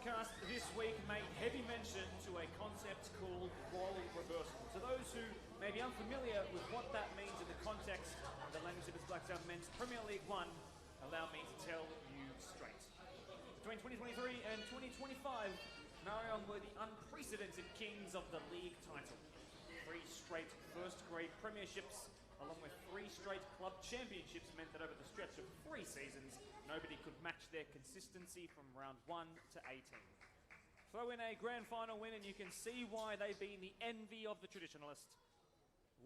podcast this week made heavy mention to a concept called role reversal. To those who may be unfamiliar with what that means in the context of the Laing Simmons Blacktown Men's Premier League 1, allow me to tell you straight. Between 2023 and 2025, Marayong were the unprecedented kings of the league title. 3 straight first-grade premierships, along with 3 straight club championships, meant that over the stretch of 3 seasons, nobody could match their consistency from round 1 to 18. Throw in a grand final win and you can see why they've been the envy of the traditionalist.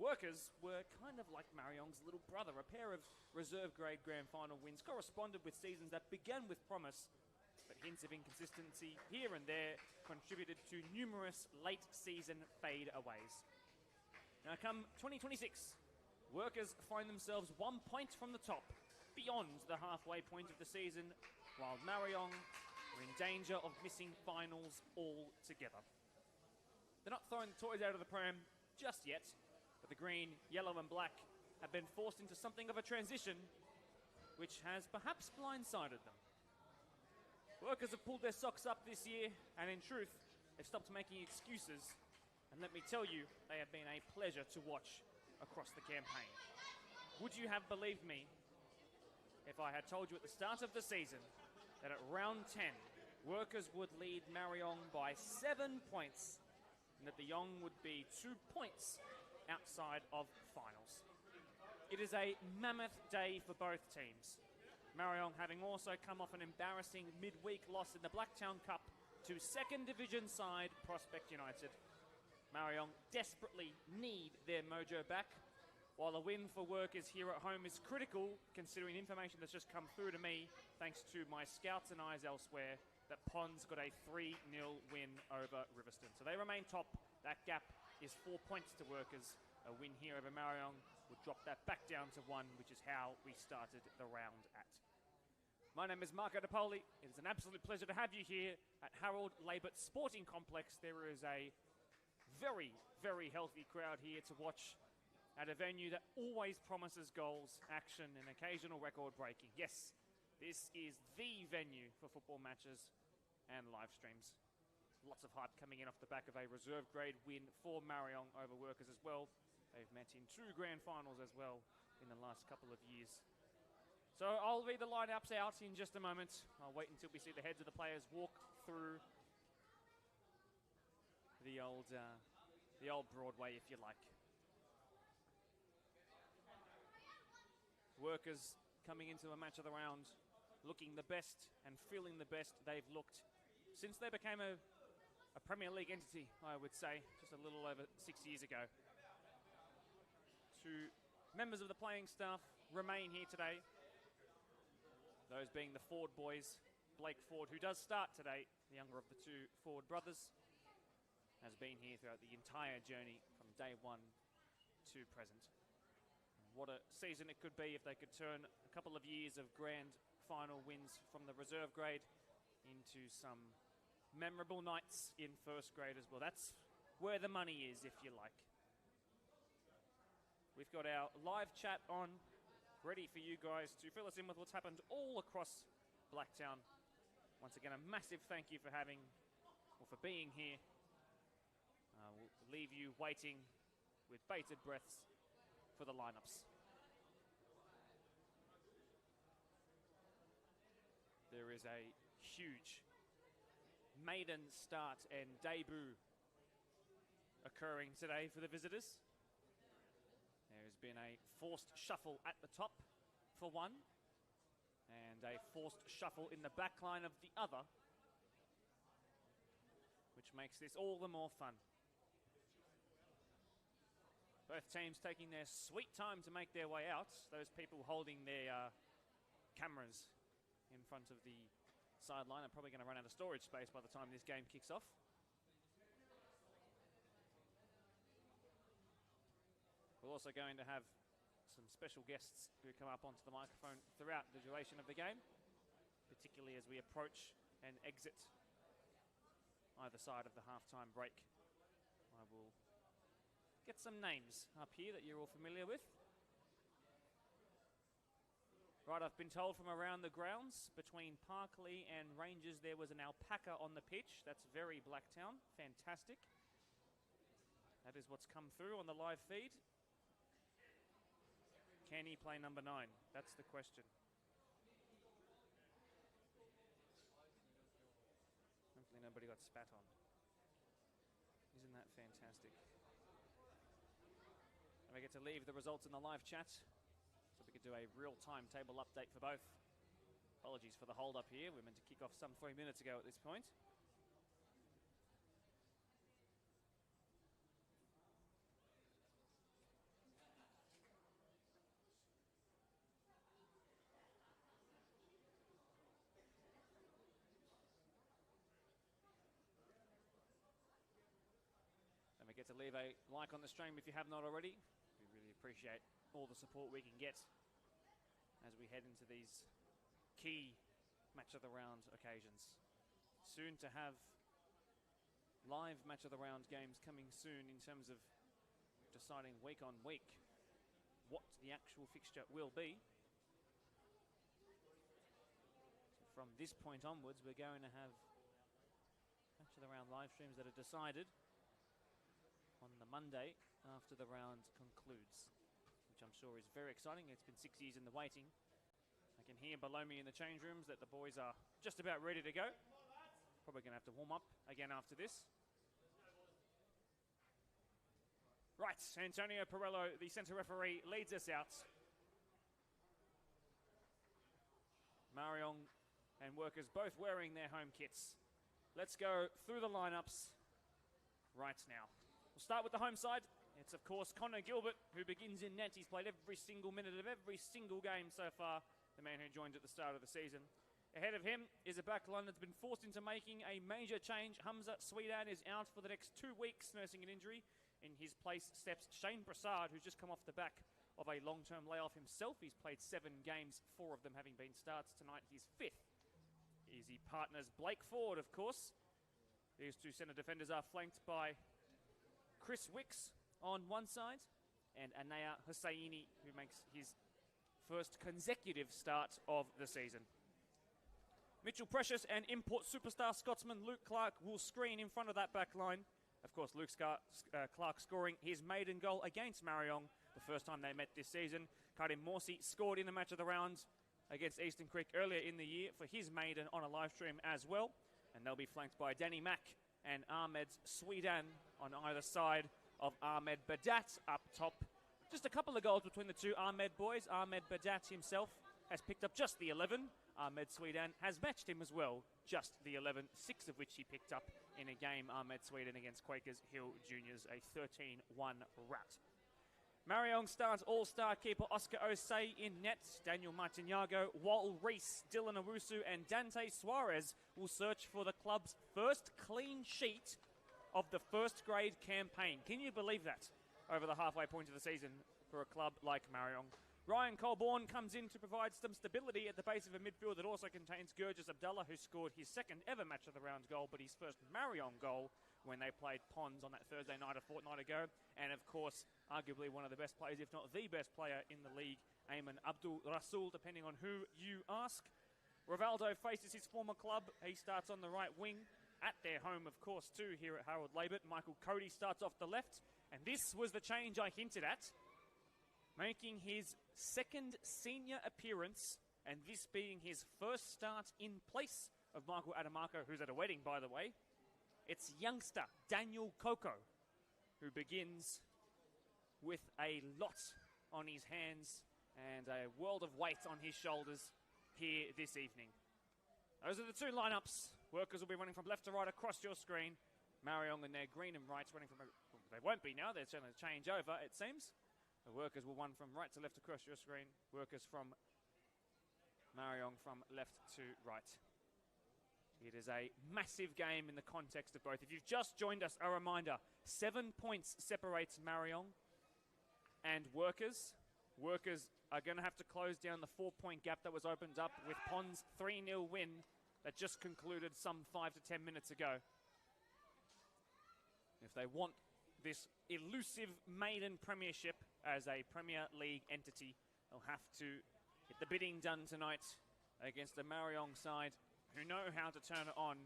Workers were kind of like Marayong's little brother. A pair of reserve-grade grand final wins corresponded with seasons that began with promise, but hints of inconsistency here and there contributed to numerous late-season fade-aways. Now come 2026, Workers find themselves 1 point from the top, beyond the halfway point of the season, while Marayong are in danger of missing finals altogether. They're not throwing the toys out of the pram just yet, but the green, yellow and black have been forced into something of a transition, which has perhaps blindsided them. Workers have pulled their socks up this year, and in truth, they've stopped making excuses, and let me tell you, they have been a pleasure to watch across the campaign. Would you have believed me if I had told you at the start of the season that at round 10, Workers would lead Marayong by 7 points and that the Yong would be 2 points outside of finals? It is a mammoth day for both teams. Marayong having also come off an embarrassing midweek loss in the Blacktown Cup to second division side Prospect United. Marayong desperately need their mojo back, while a win for Workers here at home is critical, considering information that's just come through to me, thanks to my scouts and eyes elsewhere, that Ponds got a 3-0 win over Riverston. So they remain top. That gap is 4 points to Workers. A win here over Marayong would drop that back down to 1, which is how we started the round at. My name is Marco DePoli. It is an absolute pleasure to have you here at Harold Laybutt Sporting Complex. There is a very, very healthy crowd here to watch at a venue that always promises goals, action, and occasional record breaking. Yes, this is the venue for football matches and live streams. Lots of hype coming in off the back of a reserve grade win for Marayong over Workers as well. They've met in 2 grand finals as well in the last couple of years. So I'll read the lineups out in just a moment. I'll wait until we see the heads of the players walk through the old Broadway, if you like. Workers coming into a match of the round looking the best and feeling the best they've looked since they became a Premier League entity, I would say, just a little over 6 years ago. 2 members of the playing staff remain here today. Those being the Ford boys, Blake Ford, who does start today, the younger of the 2 Ford brothers, has been here throughout the entire journey from day 1 to present. What a season it could be if they could turn a couple of years of grand final wins from the reserve grade into some memorable nights in first grade as well. That's where the money is, if you like. We've got our live chat on, ready for you guys to fill us in with what's happened all across Blacktown. Once again, a massive thank you for being here. We'll leave you waiting with bated breaths for the lineups. There is a huge maiden start and debut occurring today for the visitors. There has been a forced shuffle at the top for one, and a forced shuffle in the back line of the other, which makes this all the more fun. Both teams taking their sweet time to make their way out. Those people holding their cameras in front of the sideline are probably going to run out of storage space by the time this game kicks off. We're also going to have some special guests who come up onto the microphone throughout the duration of the game, particularly as we approach and exit either side of the halftime break. I will get some names up here that you're all familiar with. Right, I've been told from around the grounds between Parkley and Rangers there was an alpaca on the pitch. That's very Blacktown. Fantastic. That is what's come through on the live feed. Can he play number 9? That's the question. Hopefully nobody got spat on. Isn't that fantastic? And we get to leave the results in the live chat, so we could do a real-time table update for both. Apologies for the hold-up here. We're meant to kick off some 3 minutes ago at this point. And we get to leave a like on the stream if you have not already. We really appreciate all the support we can get as we head into these key match of the round occasions. Soon to have live match of the round games coming soon in terms of deciding week on week what the actual fixture will be. So from this point onwards, we're going to have match of the round live streams that are decided on the Monday after the round concludes, which I'm sure is very exciting. It's been 6 years in the waiting. I can hear below me in the change rooms that the boys are just about ready to go. Probably going to have to warm up again after this. Right, Antonio Perello, the centre referee, leads us out. Marayong and Workers both wearing their home kits. Let's go through the lineups right now. We'll start with the home side. It's, of course, Connor Gilbert, who begins in net. He's played every single minute of every single game so far, the man who joined at the start of the season. Ahead of him is a backline that's been forced into making a major change. Hamza Sweetan is out for the next 2 weeks, nursing an injury. In his place steps Shane Prasad, who's just come off the back of a long-term layoff himself. He's played 7 games, 4 of them having been starts. Tonight, his 5th. He partners Blake Ford, of course. These two centre defenders are flanked by Chris Wicks on one side and Anaya Hussaini, who makes his first consecutive start of the season. Mitchell Precious and import superstar Scotsman Luke Clark will screen in front of that back line. Of course, Luke Clark scoring his maiden goal against Marayong, the first time they met this season. Karim Morsi scored in the match of the round against Eastern Creek earlier in the year for his maiden on a live stream as well. And they'll be flanked by Danny Mack and Ahmed Sweetan on either side of Ahmed Badat up top. Just a couple of goals between the two Ahmed boys. Ahmed Badat himself has picked up just the 11. Ahmed Sweetan has matched him as well, just the 11, 6 of which he picked up in a game, Ahmed Sweetan against Quakers Hill Juniors, a 13-1 rout. Marayong starts all-star keeper Oscar Osei in net. Daniel Martignago, Wal Reese, Dylan Owusu and Dante Suarez will search for the club's first clean sheet of the first grade campaign. Can you believe that? Over the halfway point of the season for a club like Marayong. Ryan Colborne comes in to provide some stability at the base of a midfield that also contains Gurgis Abdullah, who scored his second ever match of the round goal, but his first Marayong goal when they played Ponds on that Thursday night a fortnight ago. And of course, arguably one of the best players, if not the best player in the league, Ayman Abdul Rasul, depending on who you ask. Rivaldo faces his former club. He starts on the right wing at their home, of course, too, here at Harold Laybutt. Michael Cody starts off the left. And this was the change I hinted at. Making his second senior appearance, and this being his first start in place of Michael Adamako, who's at a wedding, by the way. It's youngster Daniel Coco, who begins with a lot on his hands and a world of weight on his shoulders here this evening. Those are the two lineups. Workers will be running from left to right across your screen. Marayong and their green and whites running from... They won't be now. They're going to change over, it seems. The Workers will run from right to left across your screen. Workers from Marayong from left to right. It is a massive game in the context of both. If you've just joined us, a reminder, 7 points separates Marayong and Workers. Workers are going to have to close down the 4-point gap that was opened up with Pond's 3-0 win that just concluded some 5 to 10 minutes ago. If they want this elusive maiden premiership as a Premier League entity, they'll have to get the bidding done tonight against the Marayong side who know how to turn it on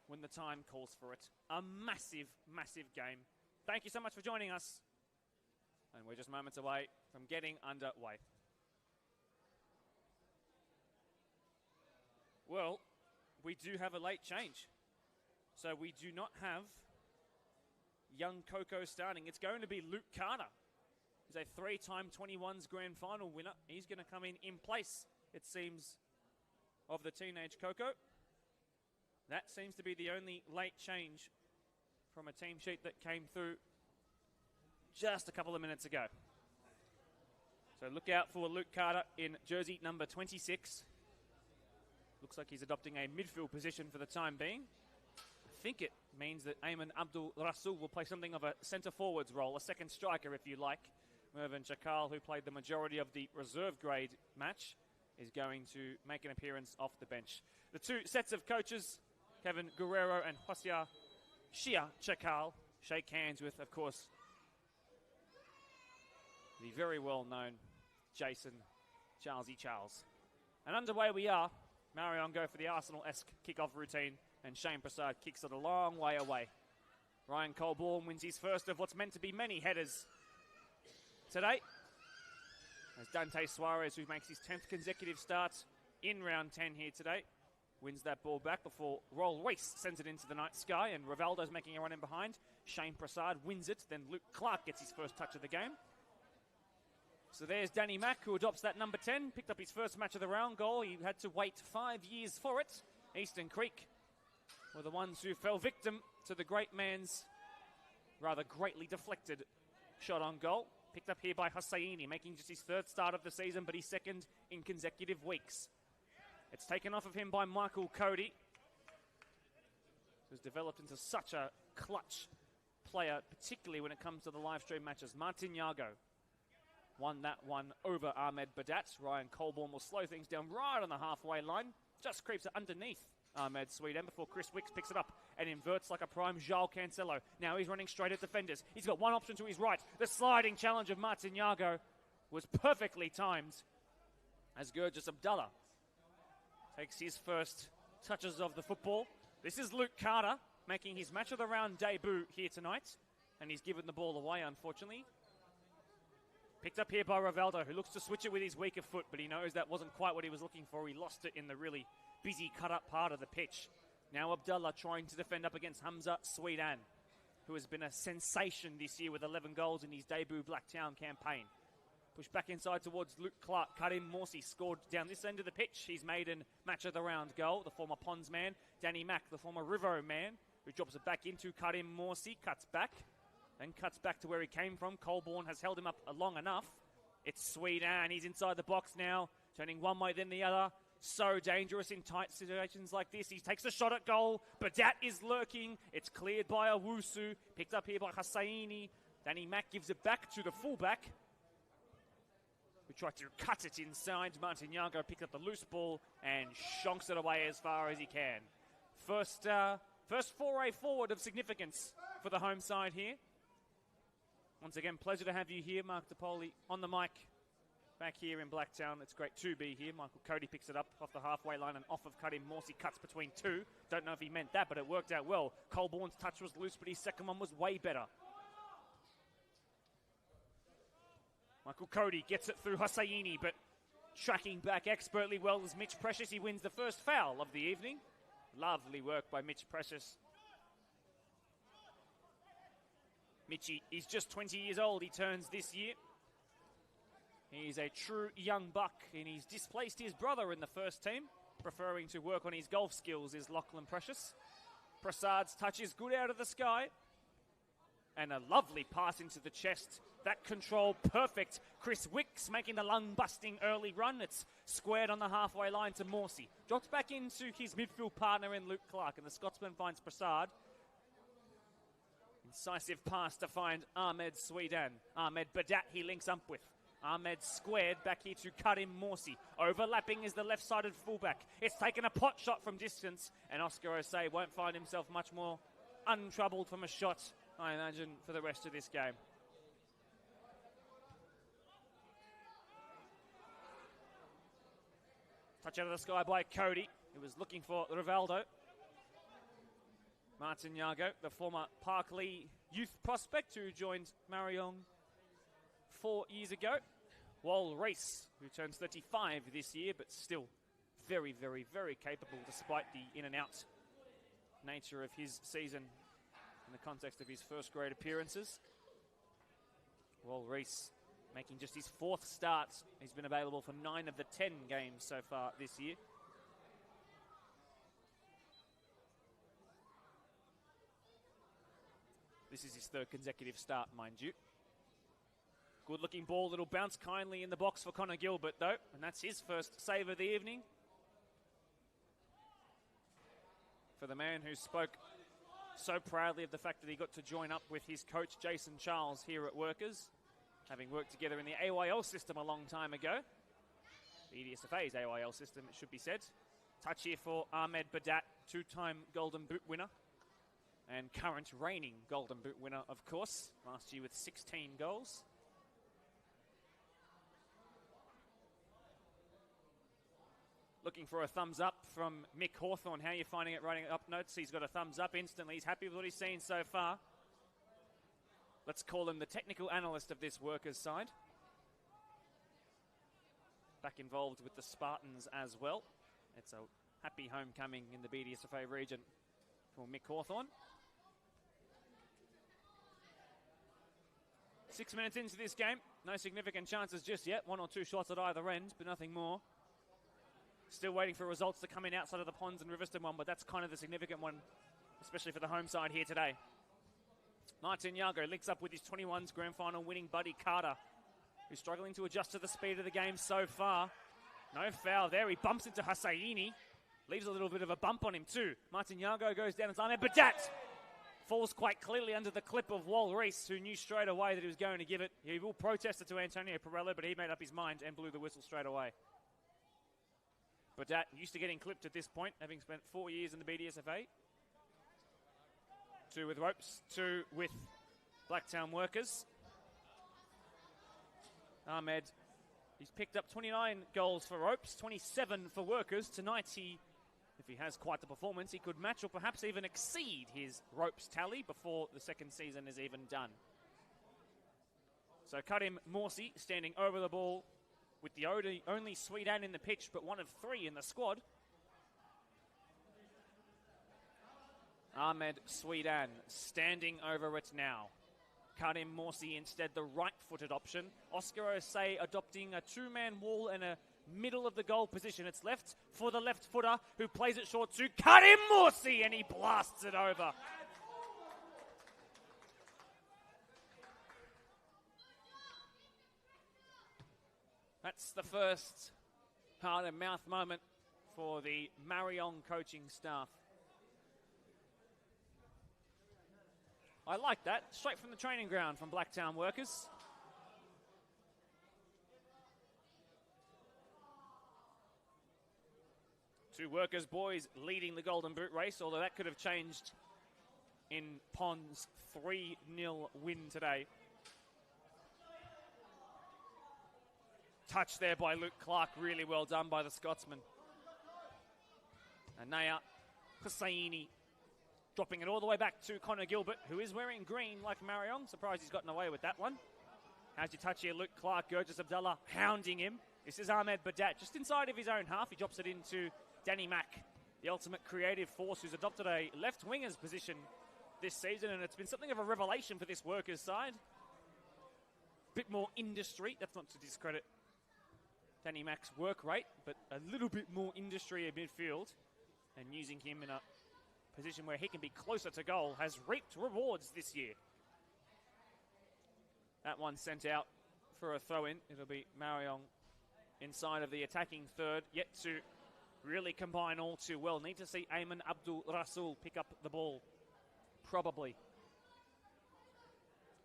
when the time calls for it. A massive, massive game. Thank you so much for joining us. And we're just moments away from getting underway. Well, we do have a late change. So we do not have young Coco starting. It's going to be Luke Carter. He's a 3-time 21s grand final winner. He's going to come in place, it seems, of the teenage Coco. That seems to be the only late change from a team sheet that came through just a couple of minutes ago. So look out for Luke Carter in jersey number 26. Looks like he's adopting a midfield position for the time being. I think it means that Ayman Abdul Rasul will play something of a centre forwards role, a second striker if you like. Mervyn Chakal, who played the majority of the reserve grade match, is going to make an appearance off the bench. The two sets of coaches, Kevin Guerrero and Hosea Shia Chakal, shake hands with, of course, the very well-known Jason Charlesy Charles. And underway we are. Marayong go for the Arsenal-esque kickoff routine, and Shane Prasad kicks it a long way away. Ryan Colborne wins his first of what's meant to be many headers today, as Dante Suarez, who makes his 10th consecutive start in round 10 here today, wins that ball back before Roll Reese sends it into the night sky, and Rivaldo's making a run in behind. Shane Prasad wins it, then Luke Clark gets his first touch of the game. So there's Danny Mack, who adopts that number 10, picked up his first match of the round goal. He had to wait 5 years for it. Eastern Creek were the ones who fell victim to the great man's rather greatly deflected shot on goal. Picked up here by Hosseini, making just his third start of the season, but his second in consecutive weeks. It's taken off of him by Michael Cody, who's developed into such a clutch player, particularly when it comes to the live stream matches. Martin Yago won that one over Ahmed Badat. Ryan Colborne will slow things down right on the halfway line. Just creeps it underneath Ahmed Sweden before Chris Wicks picks it up and inverts like a prime João Cancelo. Now he's running straight at defenders. He's got one option to his right. The sliding challenge of Martin Yago was perfectly timed as Gurgis Abdullah takes his first touches of the football. This is Luke Carter making his match of the round debut here tonight, and he's given the ball away, unfortunately. Picked up here by Rivaldo, who looks to switch it with his weaker foot, but he knows that wasn't quite what he was looking for. He lost it in the really busy cut-up part of the pitch. Now Abdullah trying to defend up against Hamza Swedan, who has been a sensation this year with 11 goals in his debut Blacktown campaign. Pushed back inside towards Luke Clark. Karim Morsi scored down this end of the pitch. He's made an match of the round goal. The former Pons man, Danny Mack, the former Rivo man, who drops it back into Karim Morsi, cuts back. Then cuts back to where he came from. Colborne has held him up long enough. It's Sweden. He's inside the box now, turning one way then the other. So dangerous in tight situations like this. He takes a shot at goal. Badat is lurking. It's cleared by Owusu. Picked up here by Hosseini. Danny Mack gives it back to the fullback, who tried to cut it inside. Martin Yago picked up the loose ball and shonks it away as far as he can. First foray forward of significance for the home side here. Once again, pleasure to have you here, Mark DePoli, on the mic back here in Blacktown. It's great to be here. Michael Cody picks it up off the halfway line and off of Karim Morsi, cuts between two. Don't know if he meant that, but it worked out well. Colborne's touch was loose, but his second one was way better. Michael Cody gets it through Hosseini, but tracking back expertly well is Mitch Precious. He wins the first foul of the evening. Lovely work by Mitch Precious. Mitchie is just 20 years old. He turns this year. He's a true young buck, and he's displaced his brother in the first team. Preferring to work on his golf skills is Lachlan Precious. Prasad's touch is good out of the sky. And a lovely pass into the chest. That control perfect. Chris Wicks making the lung-busting early run. It's squared on the halfway line to Morsi. Drops back into his midfield partner in Luke Clark, and the Scotsman finds Prasad. Incisive pass to find Ahmed Sweden. Ahmed Badat he links up with. Ahmed squared back here to Karim Morsi. Overlapping is the left-sided fullback. It's taken a pot shot from distance, and Oscar Osei won't find himself much more untroubled from a shot, I imagine, for the rest of this game. Touch out of the sky by Cody, who was looking for Rivaldo. Martin Yago, the former Parkley youth prospect who joined Marayong 4 years ago. Wal Reese, who turns 35 this year, but still very, very, very capable despite the in and out nature of his season in the context of his first grade appearances. Wal Reese making just his 4th start. He's been available for 9 of the 10 games so far this year. This is his 3rd consecutive start, mind you. Good looking ball that'll bounce kindly in the box for Connor Gilbert though, and that's his first save of the evening. For the man who spoke so proudly of the fact that he got to join up with his coach Jason Charles here at Workers, having worked together in the AYL system a long time ago. The EDSFA's AYL system, it should be said. Touch here for Ahmed Badat, 2-time Golden Boot winner and current reigning Golden Boot winner, of course, last year with 16 goals. Looking for a thumbs up from Mick Hawthorne. How are you finding it writing up notes? He's got a thumbs up instantly. He's happy with what he's seen so far. Let's call him the technical analyst of this Workers side. Back involved with the Spartans as well. It's a happy homecoming in the BDSFA region for Mick Hawthorne. 6 minutes into this game. No significant chances just yet. 1 or 2 shots at either end, but nothing more. Still waiting for results to come in outside of the Ponds and Riverston one, but that's kind of the significant one, especially for the home side here today. Martin Yago links up with his 21s grand final winning buddy Carter, who's struggling to adjust to the speed of the game so far. No foul there. He bumps into Hussaini. Leaves a little bit of a bump on him too. Martin Yago goes down as Ahmed Badat falls quite clearly under the clip of Wal Reese, who knew straight away that he was going to give it. He will protest it to Antonio Pirello, but he made up his mind and blew the whistle straight away. Badat used to getting clipped at this point, having spent 4 years in the BDSFA. 2 with Ropes, 2 with Blacktown Workers. Ahmed, he's picked up 29 goals for Ropes, 27 for Workers. Tonight, if he has quite the performance, he could match or perhaps even exceed his Ropes tally before the second season is even done. So Karim Morsi standing over the ball with the only Sweden in the pitch, but 1 of 3 in the squad. Ahmed Sweden standing over it now. Karim Morsi instead the right-footed option. Oscar Osei adopting a 2-man wall and a middle of the goal position. It's left for the left footer who plays it short to Karim Morsi, and he blasts it over. That's the first heart-and-mouth moment for the Marayong coaching staff. I like that. Straight from the training ground from Blacktown Workers. Two Workers boys leading the Golden Boot race, although that could have changed in Pond's 3-0 win today. Touch there by Luke Clark, really well done by the Scotsman. Anaya Hussaini dropping it all the way back to Connor Gilbert, who is wearing green like Marayong. Surprised he's gotten away with that one. How's your touch here? Luke Clark, Gurgis Abdallah hounding him. This is Ahmed Badat, just inside of his own half. He drops it into Danny Mack, the ultimate creative force who's adopted a left winger's position this season, and it's been something of a revelation for this Workers side. Bit more industry, that's not to discredit Danny Mack's work rate, but a little bit more industry at midfield, and using him in a position where he can be closer to goal has reaped rewards this year. That one sent out for a throw-in. It'll be Marayong inside of the attacking third, yet to really combine all too well. Need to see Ayman Abdul Rasul pick up the ball. Probably.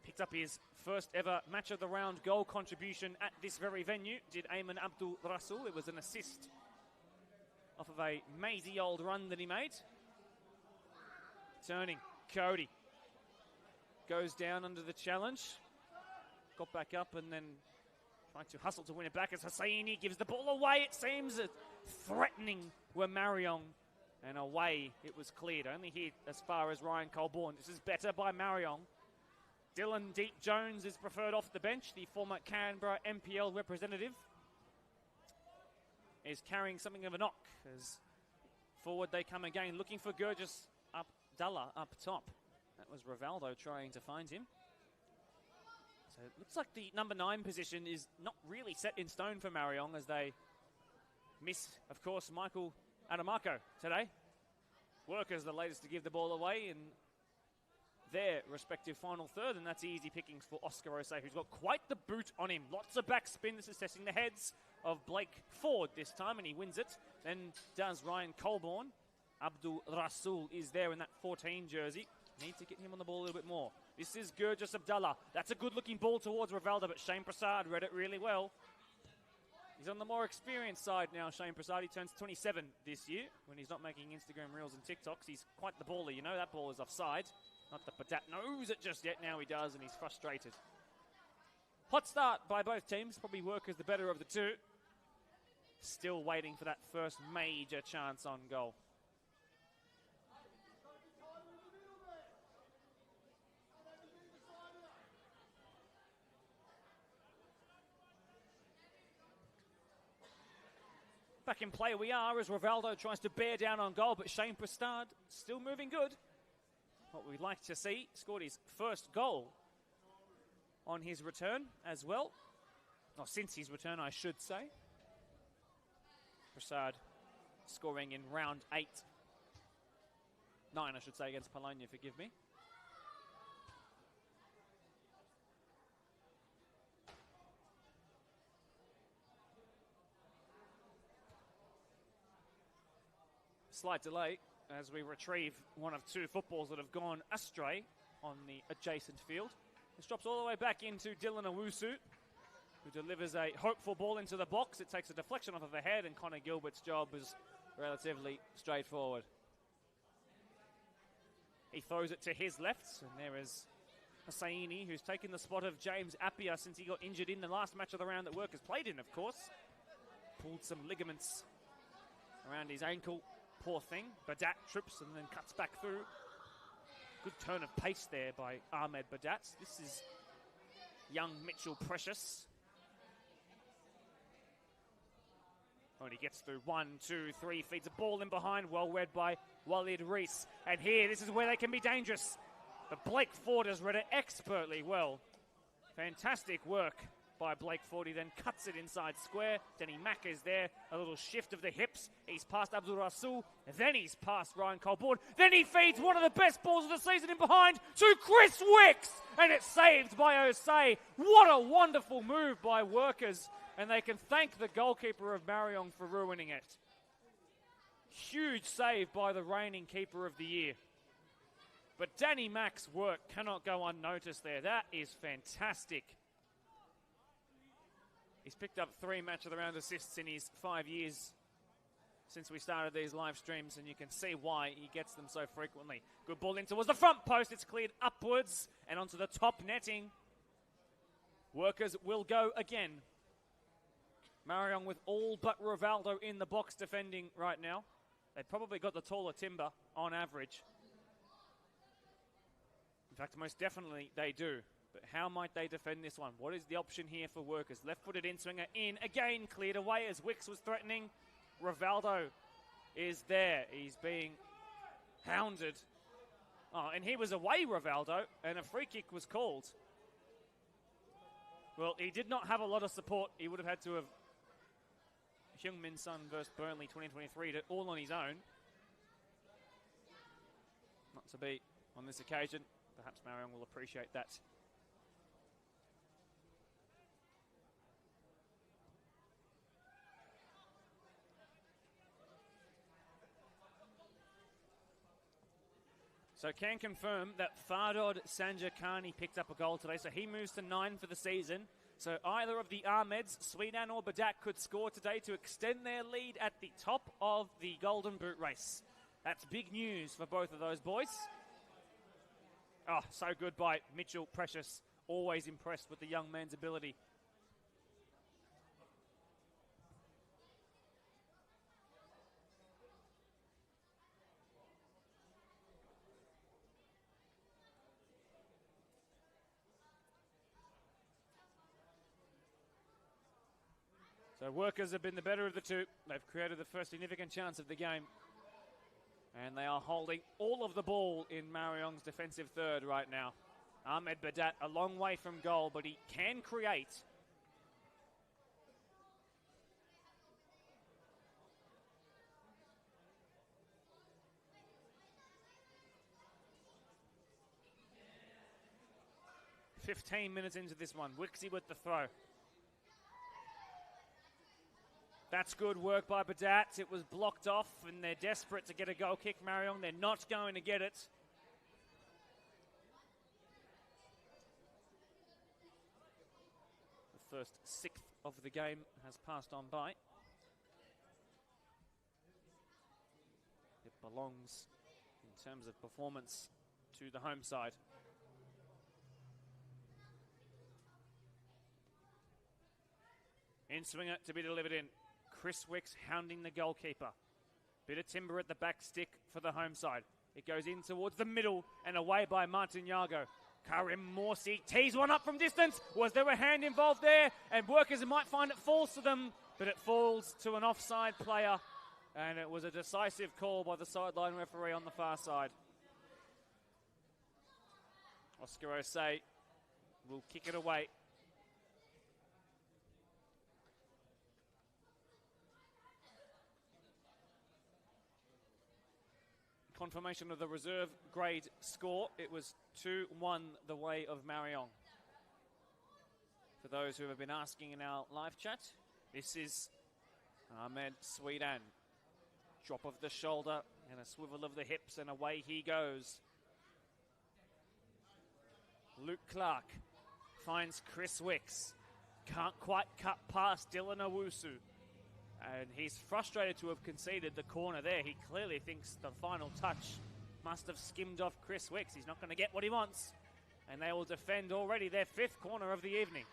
Picked up his first ever match of the round goal contribution at this very venue. Did Ayman Abdul Rasul. It was an assist off of a mazy old run that he made. Turning, Cody goes down under the challenge. Got back up and then Trying to hustle to win it back as Hosseini gives the ball away. It seems threatening were Marayong. And away it was cleared. Only hit as far as Ryan Colborne. This is better by Marayong. Dylan Deep Jones is preferred off the bench. The former Canberra MPL representative is carrying something of a knock as forward they come again. Looking for Gurgis Abdallah up top. That was Rivaldo trying to find him. So it looks like the number 9 position is not really set in stone for Marayong as they miss, of course, Michael Adamarco today. Workers the latest to give the ball away in their respective final third, and that's easy pickings for Oscar Osei, who's got quite the boot on him. Lots of backspin. This is testing the heads of Blake Ford this time, and he wins it. Then does Ryan Colborne. Abdul Rasul is there in that 14 jersey. Need to get him on the ball a little bit more. This is Gurgis Abdallah. That's a good-looking ball towards Rivaldo, but Shane Prasad read it really well. He's on the more experienced side now, Shane Prasad. He turns 27 this year. When he's not making Instagram Reels and TikToks, he's quite the baller. You know that ball is offside. Not that Badat knows it just yet. Now he does, and he's frustrated. Hot start by both teams. Probably Workers the better of the two. Still waiting for that first major chance on goal. Back in play we are as Rivaldo tries to bear down on goal, but Shane Prasad still moving good. What we'd like to see, scored his first goal on his return as well. Or since his return, I should say. Prasad scoring in round 9, I should say, against Polonia, forgive me. Slight delay as we retrieve one of 2 footballs that have gone astray on the adjacent field. This drops all the way back into Dylan Owusu, who delivers a hopeful ball into the box. It takes a deflection off of the head, and Connor Gilbert's job is relatively straightforward. He throws it to his left, and there is Hosseini, who's taken the spot of James Appiah since he got injured in the last match of the round that Workers played in, of course. Pulled some ligaments around his ankle. Poor thing. Badat trips and then cuts back through. Good turn of pace there by Ahmed Badat. This is young Mitchell Precious. Only gets through 1, 2, 3, feeds a ball in behind. Well read by Walid Rees. And here, this is where they can be dangerous. But Blake Ford has read it expertly well. Fantastic work by Blake Ford. He then cuts it inside square. Denny Mack is there. A little shift of the hips. He's past Abdul Rasul. Then he's past Ryan Colborne. Then he feeds one of the best balls of the season in behind to Chris Wicks. And it's saved by Osei. What a wonderful move by Workers. And they can thank the goalkeeper of Marayong for ruining it. Huge save by the reigning keeper of the year. But Danny Mack's work cannot go unnoticed there. That is fantastic. He's picked up 3 match of the round assists in his 5 years since we started these live streams, and you can see why he gets them so frequently. Good ball in towards the front post. It's cleared upwards and onto the top netting. Workers will go again. Marayong with all but Rivaldo in the box defending right now. They've probably got the taller timber on average. In fact, most definitely they do. But how might they defend this one? What is the option here for Workers? Left-footed in-swinger in. Again, cleared away as Wicks was threatening. Rivaldo is there. He's being hounded. Oh, and he was away, Rivaldo, and a free kick was called. Well, he did not have a lot of support. He would have had to have Heung-Min Son versus Burnley 2023 all on his own. Not to be on this occasion. Perhaps Marayong will appreciate that. So can confirm that Fardod Sanjakani picked up a goal today, so he moves to 9 for the season. So either of the Ahmeds, Swedan or Badat, could score today to extend their lead at the top of the Golden Boot race. That's big news for both of those boys. Oh, so good by Mitchell Precious. Always impressed with the young man's ability. So Workers have been the better of the two. They've created the first significant chance of the game. And they are holding all of the ball in Marayong's defensive third right now. Ahmed Badat a long way from goal, but he can create. "15 minutes into this one. Wixie with the throw. That's good work by Badat. It was blocked off, and they're desperate to get a goal kick, Marayong. They're not going to get it. The first sixth of the game has passed on by. It belongs, in terms of performance, to the home side. In swinger to be delivered in. Chris Wicks hounding the goalkeeper. Bit of timber at the back stick for the home side. It goes in towards the middle and away by Martin Yago. Karim Morsi tees one up from distance. Was there a hand involved there? And Workers might find it falls to them, but it falls to an offside player. And it was a decisive call by the sideline referee on the far side. Oscar Osei will kick it away. Confirmation of the reserve grade score. It was 2-1 the way of Marayong. For those who have been asking in our live chat, this is Ahmed Sweetan. Drop of the shoulder and a swivel of the hips, and away he goes. Luke Clark finds Chris Wicks. Can't quite cut past Dylan Owusu. And he's frustrated to have conceded the corner there. He clearly thinks the final touch must have skimmed off Chris Wicks. He's not going to get what he wants. And they will defend already their fifth corner of the evening.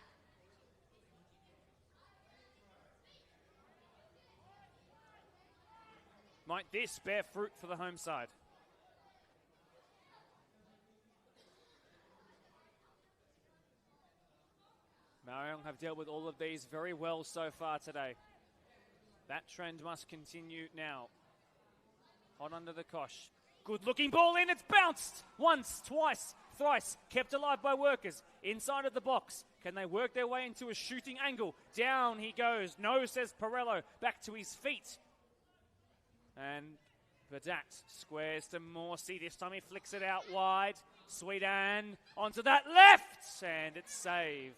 Might this bear fruit for the home side? Marayong have dealt with all of these very well so far today. That trend must continue now. Hot under the cosh. Good looking ball in, it's bounced! Once, twice, thrice, kept alive by Workers. Inside of the box. Can they work their way into a shooting angle? Down he goes. No, says Perello. Back to his feet. And Badat squares to Morsi. This time he flicks it out wide. Sweetan onto that left! And it's saved.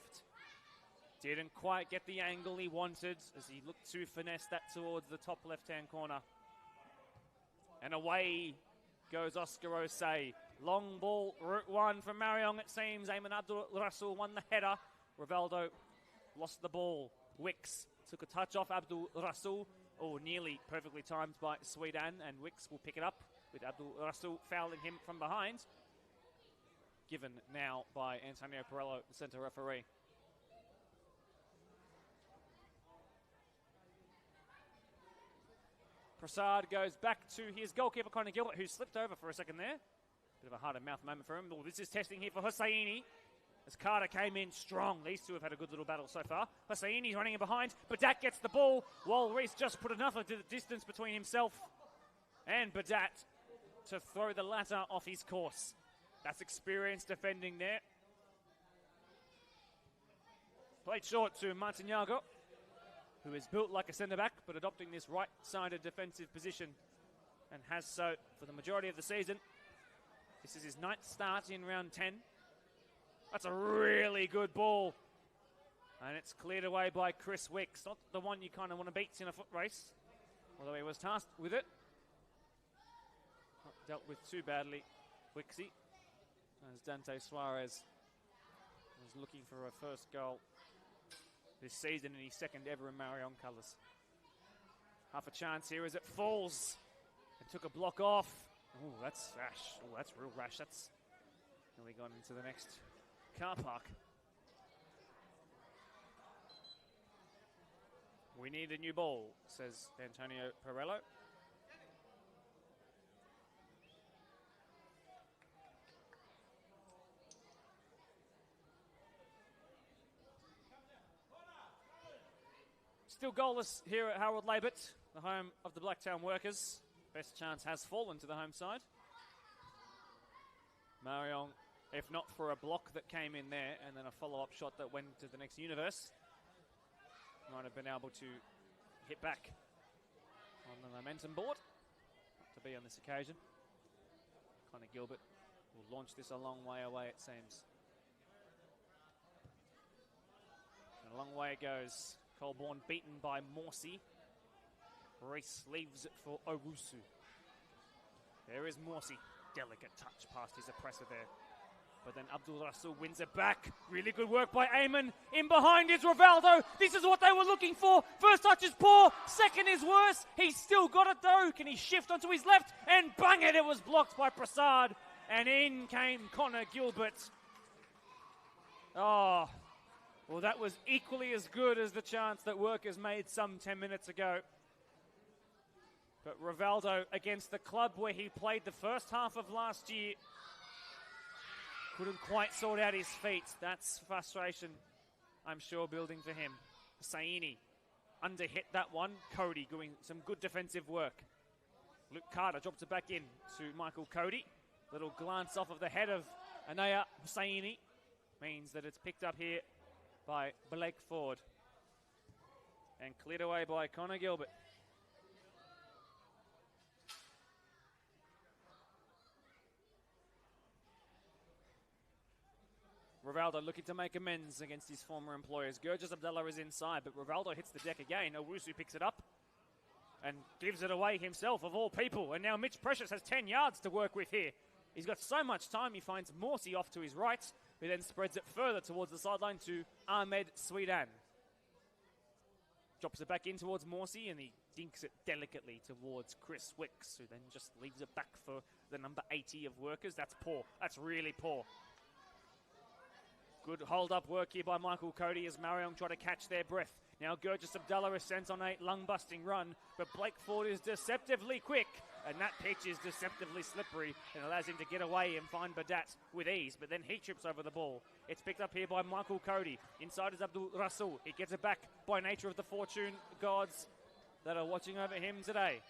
Didn't quite get the angle he wanted as he looked to finesse that towards the top left-hand corner. And away goes Oscar Osei. Long ball, route one from Marayong, it seems. Ayman Abdul Rasul won the header. Rivaldo lost the ball. Wicks took a touch off Abdul Rasul. Oh, nearly perfectly timed by Sweetan. And Wicks will pick it up with Abdul Rasul fouling him from behind. Given now by Antonio Perello, the centre referee. Prasad goes back to his goalkeeper, Connor Gilbert, who slipped over for a second there. Bit of a heart-and-mouth moment for him. Oh, this is testing here for Hosseini. As Carter came in strong. These two have had a good little battle so far. Hosseini's running in behind. Badat gets the ball. While Reese just put enough of the distance between himself and Badat to throw the latter off his course. That's experienced defending there. Played short to Martin Yago, who is built like a centre-back, but adopting this right-sided defensive position, and has so for the majority of the season. This is his ninth start in round 10. That's a really good ball. And it's cleared away by Chris Wicks. Not the one you kind of want to beat in a foot race, although he was tasked with it. Not dealt with too badly, Wixie, as Dante Suarez was looking for a first goal this season and his second ever in Marayong colours. Half a chance here as it falls and took a block off. Oh, that's rash. Oh, that's real rash. That's nearly gone into the next car park. We need a new ball, says Antonio Perello. Still goalless here at Harold Laybutt, the home of the Blacktown Workers. Best chance has fallen to the home side. Marayong, if not for a block that came in there and then a follow-up shot that went to the next universe, might have been able to hit back on the momentum board. Not to be on this occasion. Connor Gilbert will launch this a long way away, it seems. And a long way it goes. Colborne beaten by Morsey. Reese leaves it for Owusu. There is Morsey. Delicate touch past his oppressor there. But then Abdul Rasul wins it back. Really good work by Eamon. In behind is Rivaldo. This is what they were looking for. First touch is poor. Second is worse. He's still got it though. Can he shift onto his left? And bang it. It was blocked by Prasad. And in came Connor Gilbert. Oh, well, that was equally as good as the chance that Workers made some 10 minutes ago. But Rivaldo, against the club where he played the first half of last year, couldn't quite sort out his feet. That's frustration, I'm sure, building for him. Saini underhit that one. Cody doing some good defensive work. Luke Carter drops it back in to Michael Cody. Little glance off of the head of Anaya Saini means that it's picked up here by Blake Ford and cleared away by Connor Gilbert. Rivaldo looking to make amends against his former employers. Gurjas Abdallah is inside, but Rivaldo hits the deck again. Owusu picks it up and gives it away himself, of all people. And now Mitch Precious has 10 yards to work with here. He's got so much time, he finds Morsey off to his right, who then spreads it further towards the sideline to Ahmed Sweedan. Drops it back in towards Morsey, and he dinks it delicately towards Chris Wicks, who then just leaves it back for the number 80 of Workers. That's poor. That's really poor. Good hold-up work here by Michael Cody as Marayong try to catch their breath. Now Gurjas Abdallah is sent on a lung-busting run, but Blake Ford is deceptively quick, and that pitch is deceptively slippery and allows him to get away and find Badat with ease, but then he trips over the ball. It's picked up here by Michael Cody. Inside is Abdul Rasul. He gets it back by nature of the fortune gods that are watching over him today.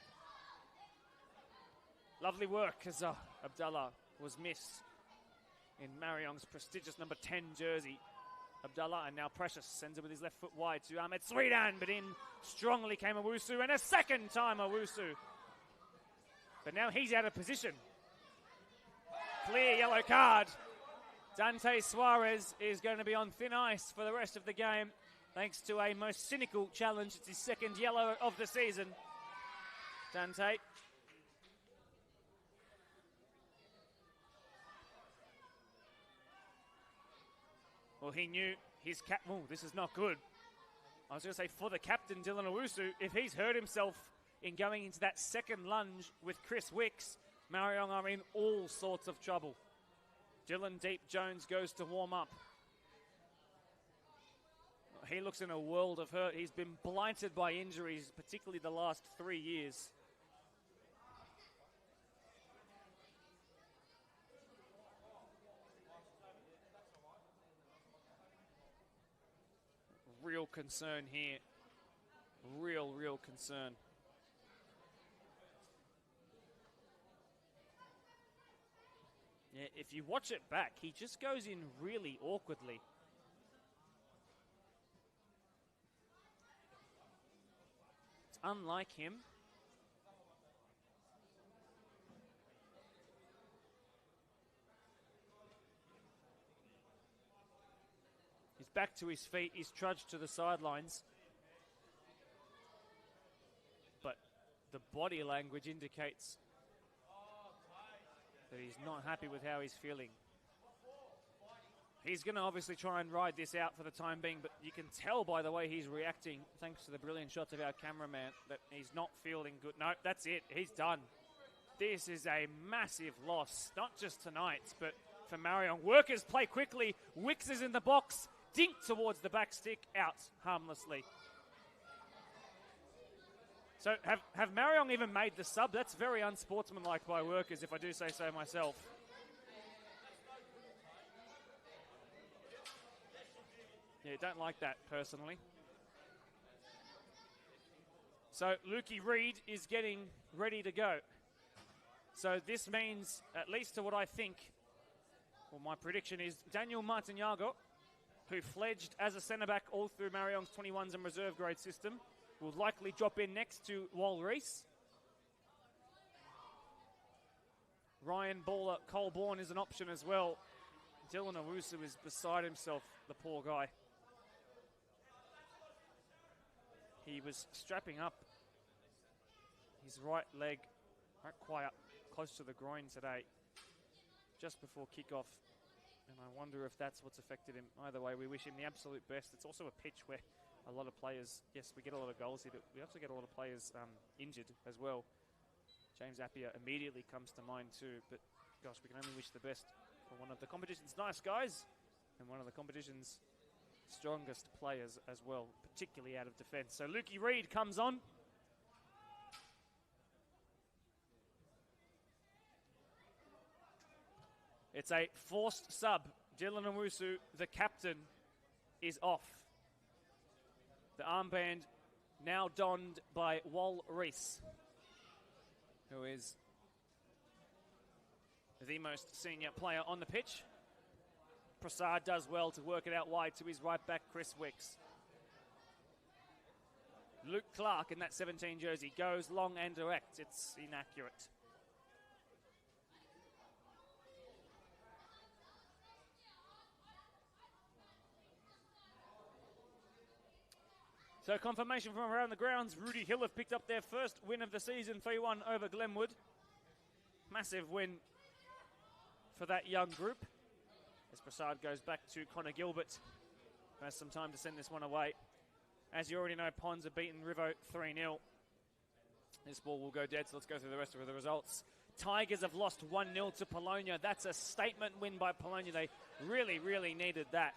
Lovely work as Abdallah was missed in Marayong's prestigious number 10 jersey. Abdallah, and now Precious sends it with his left foot wide to Ahmed Sweedan, but in strongly came Owusu, and a second time Owusu. But now he's out of position. Clear yellow card. Dante Suarez is going to be on thin ice for the rest of the game, thanks to a most cynical challenge. It's his second yellow of the season. Dante. Well, he knew his this is not good. I was going to say for the captain, Dylan Owusu, if he's hurt himself in going into that second lunge with Chris Wicks, Marayong are in all sorts of trouble. Dylan Deep Jones goes to warm up. He looks in a world of hurt. He's been blighted by injuries, particularly the last 3 years. Real concern here. Real concern. Yeah, if you watch it back, he just goes in really awkwardly. It's unlike him. He's back to his feet. He's trudged to the sidelines. But the body language indicates that he's not happy with how he's feeling. He's going to obviously try and ride this out for the time being, but you can tell by the way he's reacting, thanks to the brilliant shots of our cameraman, that he's not feeling good. No, that's it. He's done. This is a massive loss, not just tonight, but for Marayong. Workers play quickly. Wicks is in the box. Dink towards the back stick, out harmlessly. So have Marayong even made the sub? That's very unsportsmanlike by Workers, if I do say so myself. Yeah, don't like that personally. So Lukey Reed is getting ready to go. So this means, at least to what I think, well, my prediction is Daniel Martinyago, who fledged as a centre-back all through Marayong's 21s and reserve grade system, will likely drop in next to Wal Reese. Ryan Baller Colborne is an option as well. Dylan Owusu is beside himself, the poor guy. He was strapping up his right leg, right quite up, close to the groin today, just before kickoff. And I wonder if that's what's affected him. Either way, we wish him the absolute best. It's also a pitch where a lot of players, yes, we get a lot of goals here, but we also get a lot of players injured as well. James Appiah immediately comes to mind too, but gosh, we can only wish the best for one of the competition's nice guys and one of the competition's strongest players as well, particularly out of defence. So Lukey Reed comes on. It's a forced sub. Dylan Owusu, the captain, is off. The armband now donned by Wal Reese, who is the most senior player on the pitch. Prasad does well to work it out wide to his right back, Chris Wicks. Luke Clark in that 17 jersey goes long and direct. It's inaccurate. So confirmation from around the grounds. Rudy Hill have picked up their first win of the season, 3-1 over Glenwood. Massive win for that young group. As Prasad goes back to Connor Gilbert, who has some time to send this one away. As you already know, Ponds have beaten Rivo 3-0. This ball will go dead, so let's go through the rest of the results. Tigers have lost 1-0 to Polonia. That's a statement win by Polonia. They really, really needed that.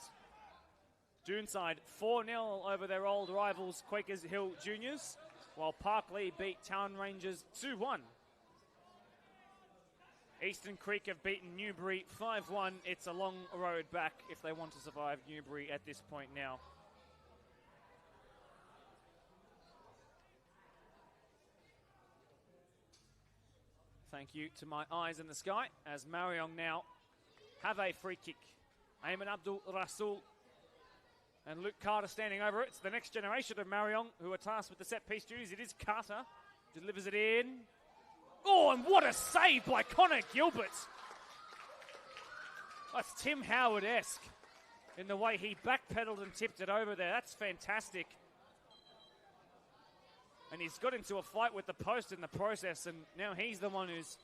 Doonside 4-0 over their old rivals, Quakers Hill Juniors, while Parkley beat Town Rangers 2-1. Eastern Creek have beaten Newbury 5-1. It's a long road back if they want to survive Newbury at this point now. Thank you to my eyes in the sky as Marayong now have a free kick. Ayman Abdul Rasul and Luke Carter standing over it. It's the next generation of Marayong who are tasked with the set-piece duties. It is Carter. Delivers it in. Oh, and what a save by Connor Gilbert. That's Tim Howard-esque in the way he backpedaled and tipped it over there. That's fantastic. And he's got into a fight with the post in the process, and now he's the one who's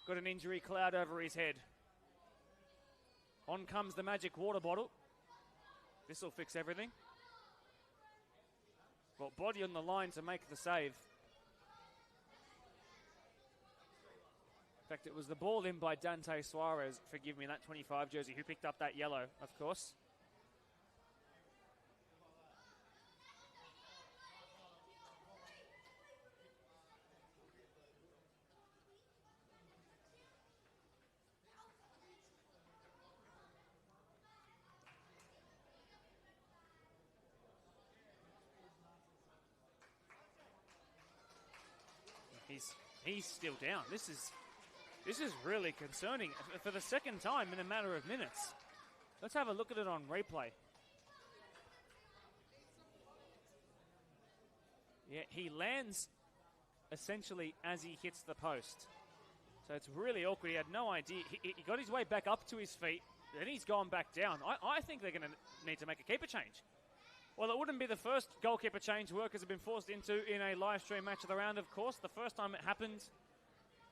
got an injury cloud over his head. On comes the magic water bottle. This will fix everything. Well, body on the line to make the save. In fact, it was the ball in by Dante Suarez, forgive me, that 25 jersey, who picked up that yellow, of course. He's still down. This is really concerning for the second time in a matter of minutes. Let's have a look at it on replay. Yeah, he lands essentially as he hits the post. So it's really awkward. He had no idea. He got his way back up to his feet, then he's gone back down. I think they're going to need to make a keeper change. Well, it wouldn't be the first goalkeeper change workers have been forced into in a live stream match of the round, of course. The first time it happened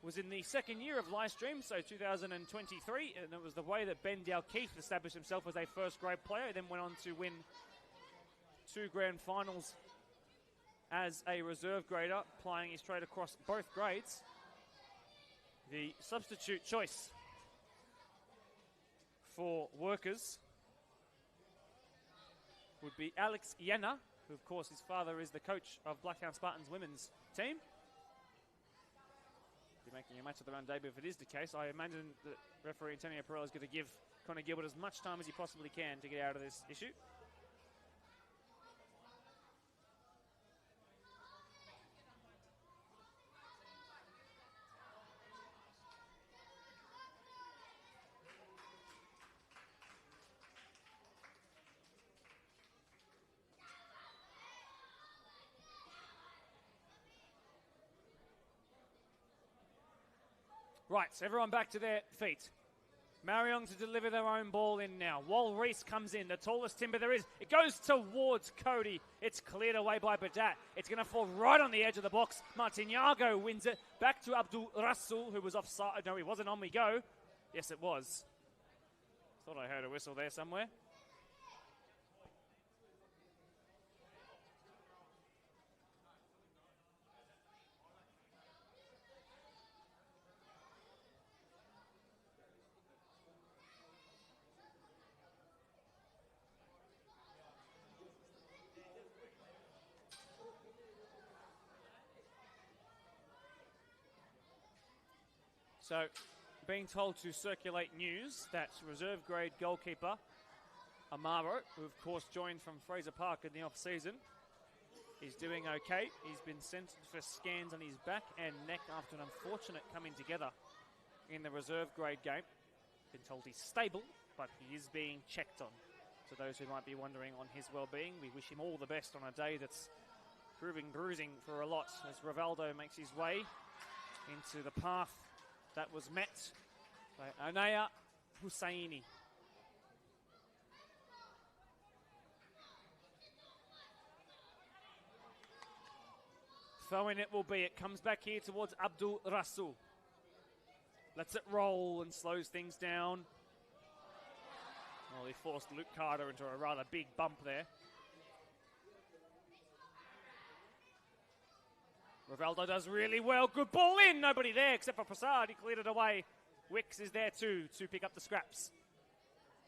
was in the second year of live stream, so 2023, and it was the way that Ben Dalkeith established himself as a first-grade player. He then went on to win 2 grand finals as a reserve grader, playing his trade across both grades. The substitute choice for workers would be Alex Yenna, who of course his father is the coach of Blacktown Spartans women's team. Be making a match of the round debut if it is the case. I imagine that referee Antonio Perella is going to give Connor Gilbert as much time as he possibly can to get out of this issue. Right, so everyone back to their feet. Marayong to deliver their own ball in now. Wal Reese comes in, the tallest timber there is. It goes towards Cody. It's cleared away by Badat. It's going to fall right on the edge of the box. Martinyago wins it. Back to Abdul Rasul, who was offside. No, he wasn't on we go. Yes, it was. Thought I heard a whistle there somewhere. So, being told to circulate news that reserve grade goalkeeper Amaro, who of course joined from Fraser Park in the off-season, is doing okay. He's been sent for scans on his back and neck after an unfortunate coming together in the reserve grade game. Been told he's stable, but he is being checked on. To those who might be wondering on his well-being, we wish him all the best on a day that's proving bruising for a lot as Rivaldo makes his way into the path that was met by Anaya Hussaini. Throw in it will be. It comes back here towards Abdul Rasul. Lets it roll and slows things down. Well, he forced Luke Carter into a rather big bump there. Rivaldo does really well. Good ball in. Nobody there except for Prasad. He cleared it away. Wicks is there too to pick up the scraps.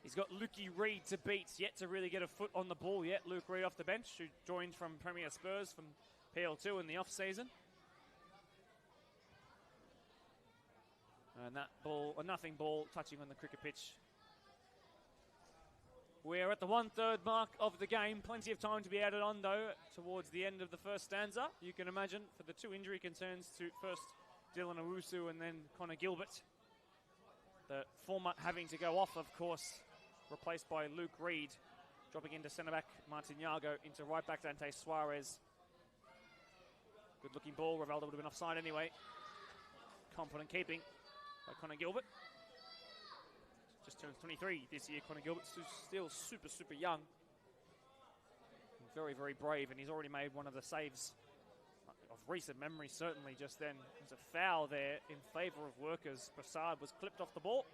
He's got Lukey Reid to beat. Yet to really get a foot on the ball yet. Luke Reid off the bench, who joined from Premier Spurs from PL2 in the off-season. And that ball, a nothing ball, touching on the cricket pitch. We're at the 1/3 mark of the game. Plenty of time to be added on, though, towards the end of the first stanza. You can imagine, for the two injury concerns to first Dylan Owusu and then Connor Gilbert. The former having to go off, of course, replaced by Luke Reid. Dropping into centre-back Martinyago, into right-back Dante Suarez. Good-looking ball. Rivaldo would have been offside anyway. Confident keeping by Connor Gilbert. Just turns 23 this year, Connor Gilbert, still super young. Very, very brave, and he's already made one of the saves of recent memory, certainly just then. There's a foul there in favour of Workers. Prasad was clipped off the ball.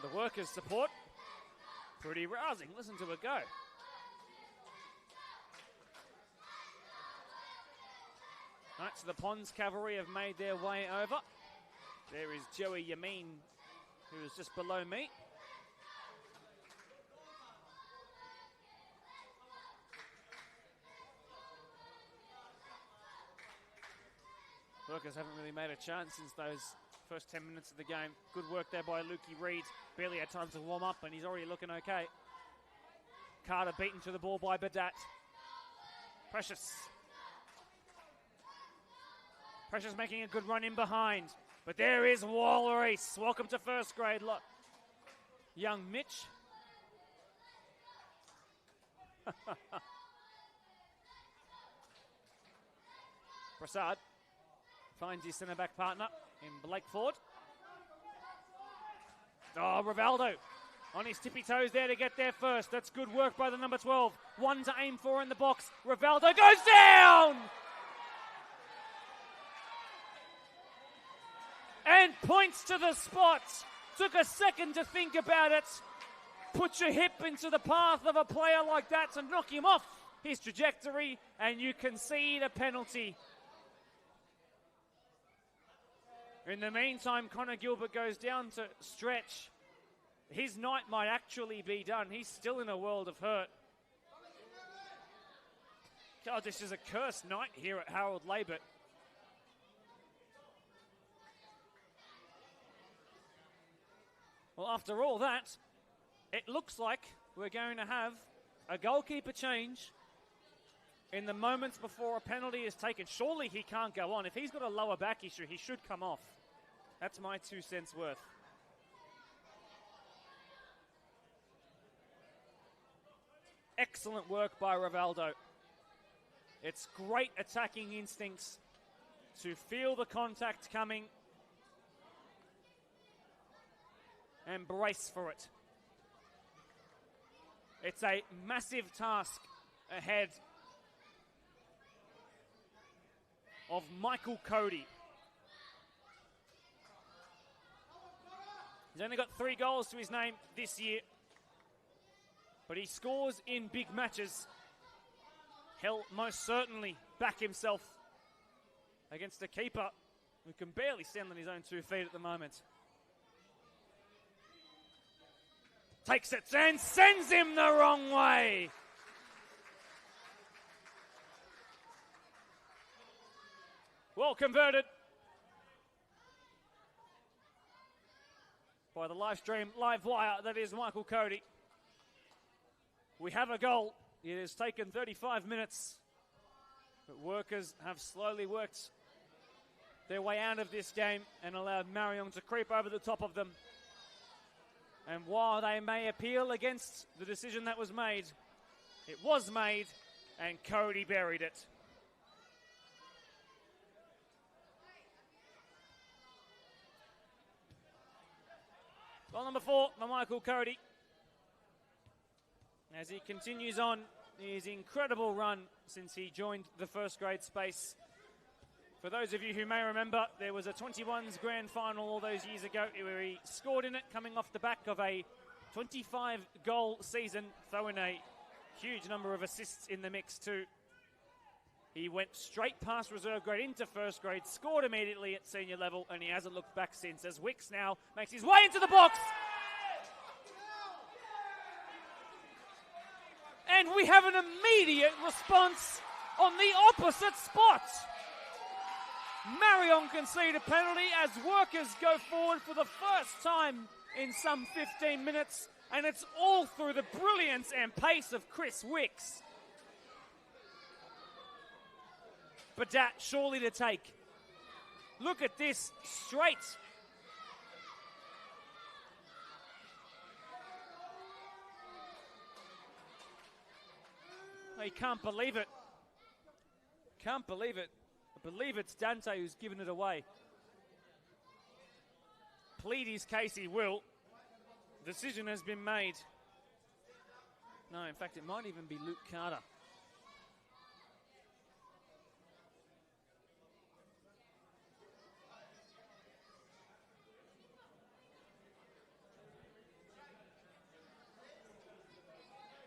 The Workers' support, pretty rousing. Listen to it go. Right, so the Ponds cavalry have made their way over. There is Joey Yamin, who is just below me. Workers haven't really made a chance since those first 10 minutes of the game. Good work there by Lukey Reid. Barely had time to warm up, and he's already looking okay. Carter beaten to the ball by Badat. Precious making a good run in behind. But there is Wal Reese. Welcome to first grade. Young Mitch. Prasad finds his centre-back partner in Blake Ford. Oh, Rivaldo on his tippy toes there to get there first. That's good work by the number 12. One to aim for in the box. Rivaldo goes down! And points to the spot. Took a second to think about it. Put your hip into the path of a player like that to knock him off his trajectory, and you concede a penalty. In the meantime, Connor Gilbert goes down to stretch. His night might actually be done. He's still in a world of hurt. God, this is a cursed night here at Harold Laybutt. Well, after all that, it looks like we're going to have a goalkeeper change in the moments before a penalty is taken. Surely he can't go on. If he's got a lower back issue, he should come off. That's my 2 cents worth. Excellent work by Rivaldo. It's great attacking instincts to feel the contact coming and brace for it. It's a massive task ahead of Michael Cody. He's only got 3 goals to his name this year, but he scores in big matches. He'll most certainly back himself against a keeper who can barely stand on his own 2 feet at the moment. Takes it and sends him the wrong way. Well converted by the live stream, live wire, that is Michael Cody. We have a goal. It has taken 35 minutes, but workers have slowly worked their way out of this game and allowed Marayong to creep over the top of them. And while they may appeal against the decision that was made, it was made, and Cody buried it. Goal number 4 for Michael Cody, as he continues on his incredible run since he joined the first grade space. For those of you who may remember, there was a 21s grand final all those years ago where he scored in it, coming off the back of a 25-goal season, throwing a huge number of assists in the mix too. He went straight past reserve grade into first grade, scored immediately at senior level, and he hasn't looked back since, as Wicks now makes his way into the box. And we have an immediate response on the opposite spot. Marayong concede a penalty as workers go forward for the first time in some 15 minutes, and it's all through the brilliance and pace of Chris Wicks. Badat surely to take. Look at this, straight. I can't believe it. Can't believe it. I believe it's Dante who's given it away. Plead his case he will. Decision has been made. No, in fact, it might even be Luke Carter.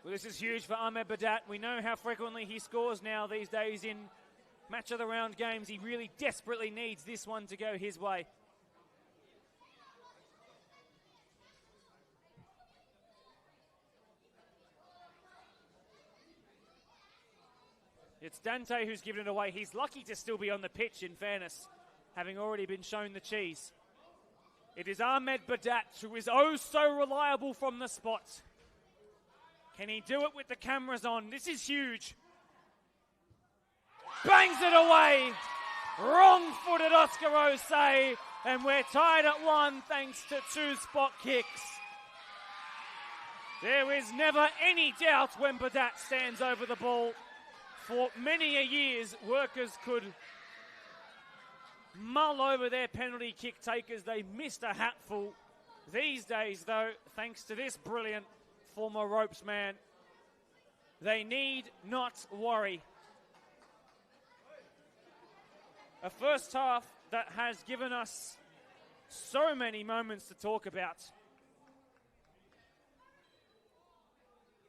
Well, this is huge for Ahmed Badat. We know how frequently he scores now these days in match of the round games. He really desperately needs this one to go his way. It's Dante who's given it away. He's lucky to still be on the pitch, in fairness, having already been shown the cheese. It is Ahmed Badat who is oh so reliable from the spot. Can he do it with the cameras on? This is huge. Bangs it away. Wrong-footed Oscar Osei. And we're tied at 1 thanks to 2 spot kicks. There is never any doubt when Badat stands over the ball. For many a years, workers could mull over their penalty kick takers. They missed a hatful. These days, though, thanks to this brilliant former ropes man, they need not worry. A first half that has given us so many moments to talk about.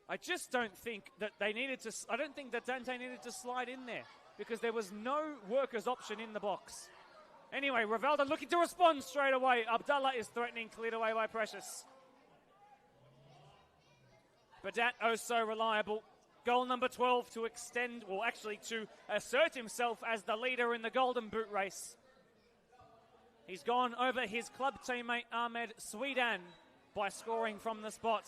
I just don't think that they needed to, I don't think that Dante needed to slide in there because there was no workers option in the box. Anyway, Rivaldo looking to respond straight away. Abdallah is threatening, cleared away by Precious. Badat oh so reliable. Goal number 12 to extend, or actually to assert himself as the leader in the Golden Boot race. He's gone over his club teammate Ahmed Swedan by scoring from the spot.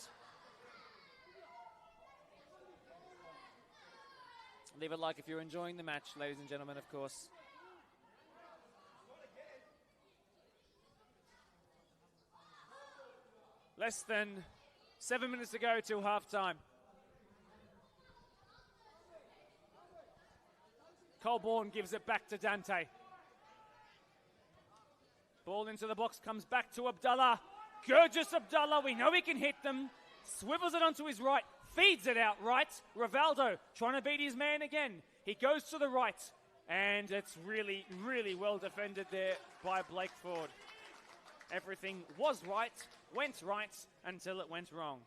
Leave a like if you're enjoying the match, ladies and gentlemen, of course. Less than 7 minutes to go till halftime. Colborne gives it back to Dante. Ball into the box, comes back to Abdallah. Gorgeous Abdallah, we know he can hit them. Swivels it onto his right, feeds it out right. Rivaldo trying to beat his man again. He goes to the right, and it's really, really well defended there by Blake Ford. Everything was right, went right, until it went wrong.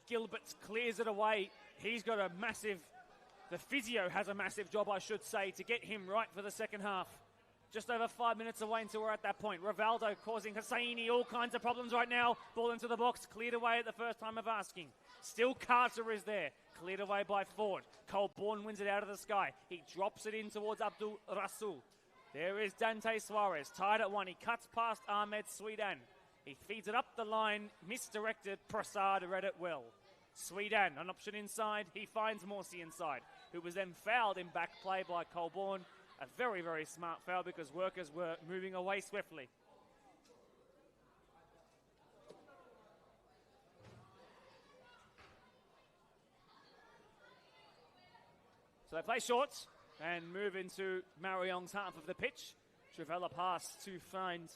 Gilbert clears it away. He's got a massive, the physio has a massive job, I should say, to get him right for the second half. Just over 5 minutes away until we're at that point. Rivaldo causing Hosseini all kinds of problems right now. Ball into the box, cleared away at the first time of asking. Still Carter is there, cleared away by Ford. Colborne wins it out of the sky. He drops it in towards Abdul Rasul. There is Dante Suarez, tied at one. He cuts past Ahmed Sweedan. He feeds it up the line, misdirected. Prasad read it well. Sweedan, an option inside. He finds Morsi inside, who was then fouled in back play by Colborne. A very, very smart foul because workers were moving away swiftly. So they play short and move into Marayong's half of the pitch. Trivella pass to find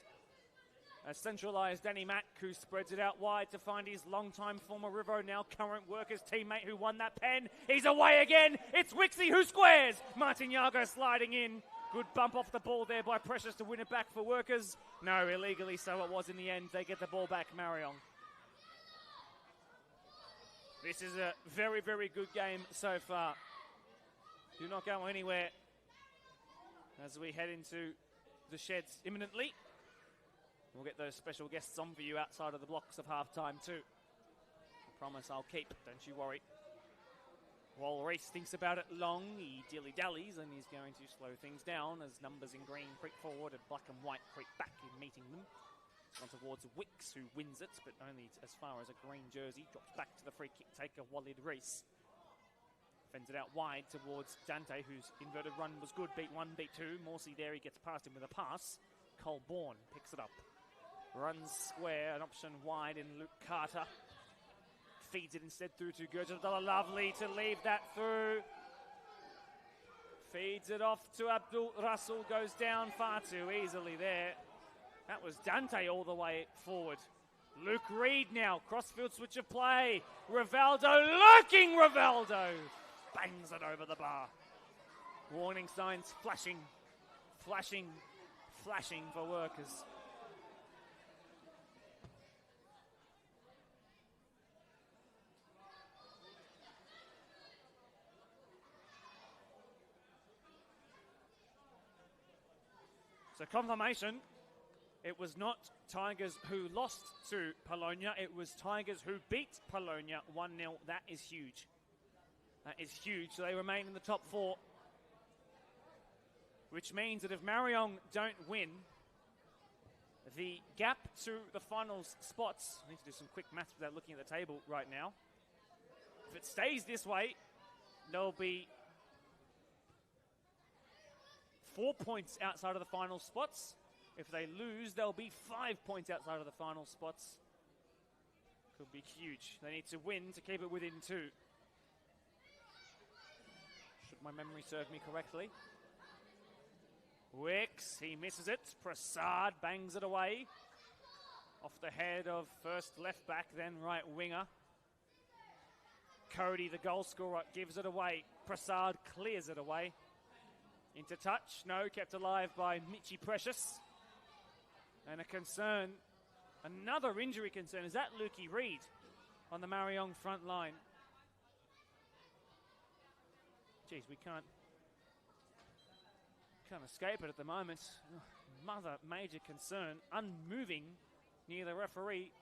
a centralised Danny Mack, who spreads it out wide to find his longtime former Rivo, now current Workers teammate who won that pen. He's away again. It's Wixie who squares. Martin Yago sliding in. Good bump off the ball there by Precious to win it back for Workers. No, illegally so it was in the end. They get the ball back, Marayong. This is a very, very good game so far. Do not go anywhere as we head into the sheds imminently. We'll get those special guests on for you outside of the blocks of halftime too. I promise I'll keep, don't you worry. While Reese thinks about it long, he dilly-dallies and he's going to slow things down as numbers in green creep forward and black and white creep back in meeting them. On towards Wicks, who wins it, but only as far as a green jersey. Drops back to the free kick taker, Walid Reese. Fends it out wide towards Dante, whose inverted run was good. Beat one, beat two. Morsi there, he gets past him with a pass. Colborne picks it up. Runs square, an option wide in Luke Carter. Feeds it instead through to Gurjan Abdullah. Lovely to leave that through. Feeds it off to Abdul Rasul. Goes down far too easily there. That was Dante all the way forward. Luke Reed now. Crossfield switch of play. Rivaldo, lurking Rivaldo. Bangs it over the bar. Warning signs flashing. Flashing. Flashing for Workers. So confirmation, it was not Tigers who lost to Polonia, it was Tigers who beat Polonia 1-0. That is huge. That is huge. So they remain in the top four, which means that if Marayong don't win, the gap to the finals spots, I need to do some quick maths without looking at the table right now. If it stays this way, there'll be 4 points outside of the final spots. If they lose, there'll be 5 points outside of the final spots. Could be huge. They need to win to keep it within 2. Should my memory serve me correctly. Wicks, he misses it. Prasad bangs it away. Off the head of first left back, then right winger. Cody, the goal scorer, gives it away. Prasad clears it away. Into touch, no, kept alive by Michi Precious. And a concern, another injury concern. Is that Lukey Reed on the Marayong front line? Geez, we can't escape it at the moment. Mother major concern, unmoving near the referee,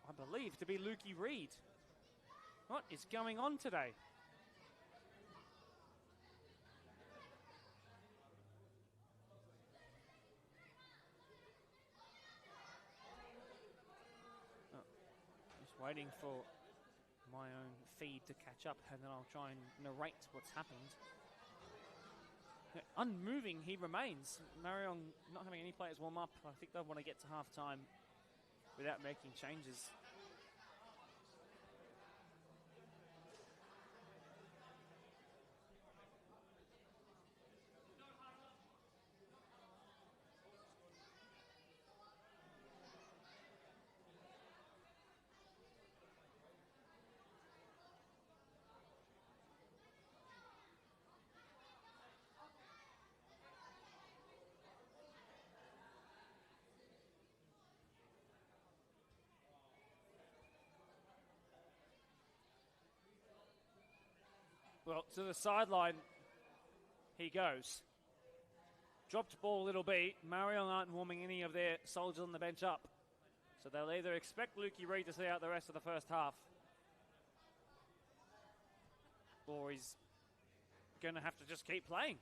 I believe to be Lukey Reed. What is going on today? Oh, just waiting for my own feed to catch up, and then I'll try and narrate what's happened. Unmoving he remains. Marayong not having any players warm up. I think they want to get to half-time without making changes. Well, to the sideline he goes. Dropped ball a little beat. Marayong aren't warming any of their soldiers on the bench up. So they'll either expect Lukey Reid to see out the rest of the first half, or he's going to have to just keep playing.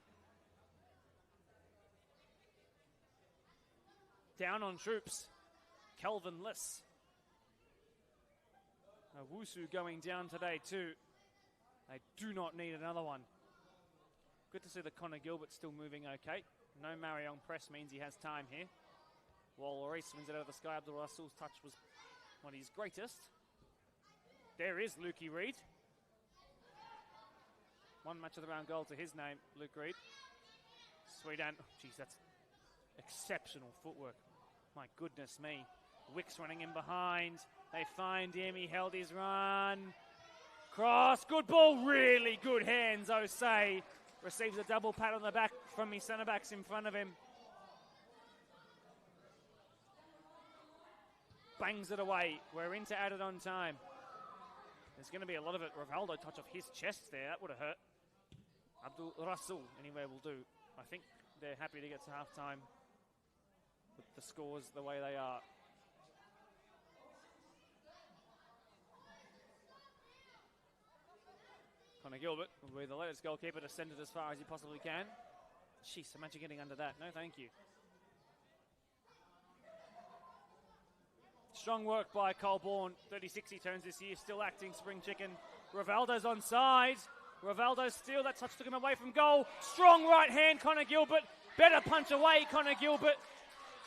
Down on troops. Kelvin Liss. Wusu going down today too. They do not need another one. Good to see that Connor Gilbert still moving okay. No Marayong press means he has time here. While Reese wins it out of the sky, Abdul Rasul's touch was one of his greatest. There is Lukey Reid. One match of the round goal to his name, Luke Reid. Sweetan, geez, that's exceptional footwork. My goodness me. Wicks running in behind. They find him, he held his run. Cross, good ball, really good hands, Osei. Receives a double pat on the back from his centre backs in front of him. Bangs it away. We're into added on time. There's going to be a lot of it. Rivaldo touch off his chest there. That would have hurt. Abdul Rasul, anywhere will do. I think they're happy to get to half-time with the scores the way they are. Connor Gilbert will be the latest goalkeeper to send it as far as he possibly can. Jeez, imagine getting under that. No, thank you. Strong work by Colborne. 36 he turns this year, still acting spring chicken. Rivaldo's onside. Rivaldo steal, that touch took him away from goal. Strong right hand, Connor Gilbert. Better punch away, Connor Gilbert.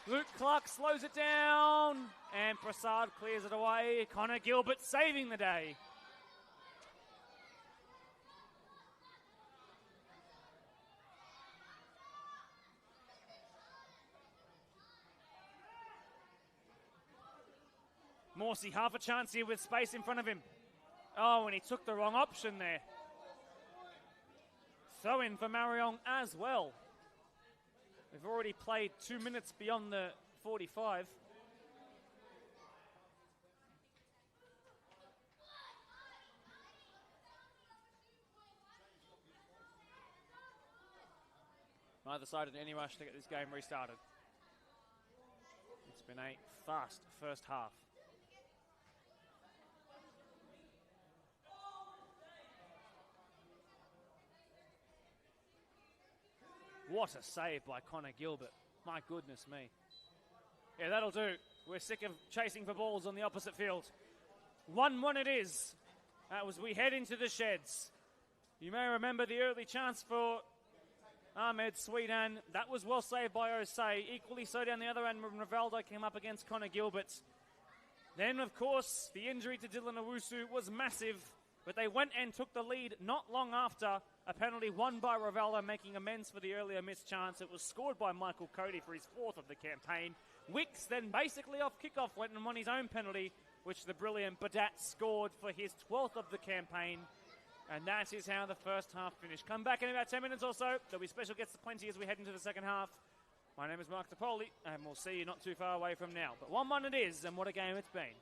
Luke Clark slows it down. And Prasad clears it away. Connor Gilbert saving the day. Morsey, half a chance here with space in front of him. Oh, and he took the wrong option there. Throw in for Marayong as well. We've already played 2 minutes beyond the 45. Neither side in any rush to get this game restarted. It's been a fast first half. What a save by Connor Gilbert. My goodness me. Yeah, that'll do. We're sick of chasing for balls on the opposite field. 1-1 it is. As we head into the sheds. You may remember the early chance for Ahmed Sweetan. That was well saved by Osei. Equally so down the other end when Rivaldo came up against Connor Gilbert. Then, of course, the injury to Dylan Owusu was massive. But they went and took the lead not long after. A penalty won by Rivaldo, making amends for the earlier missed chance. It was scored by Michael Cody for his fourth of the campaign. Wicks then basically off kickoff went and won his own penalty, which the brilliant Badat scored for his 12th of the campaign. And that is how the first half finished. Come back in about 10 minutes or so. There'll be special gets to plenty as we head into the second half. My name is Mark DePoli, and we'll see you not too far away from now. But 1-1 it is, and what a game it's been.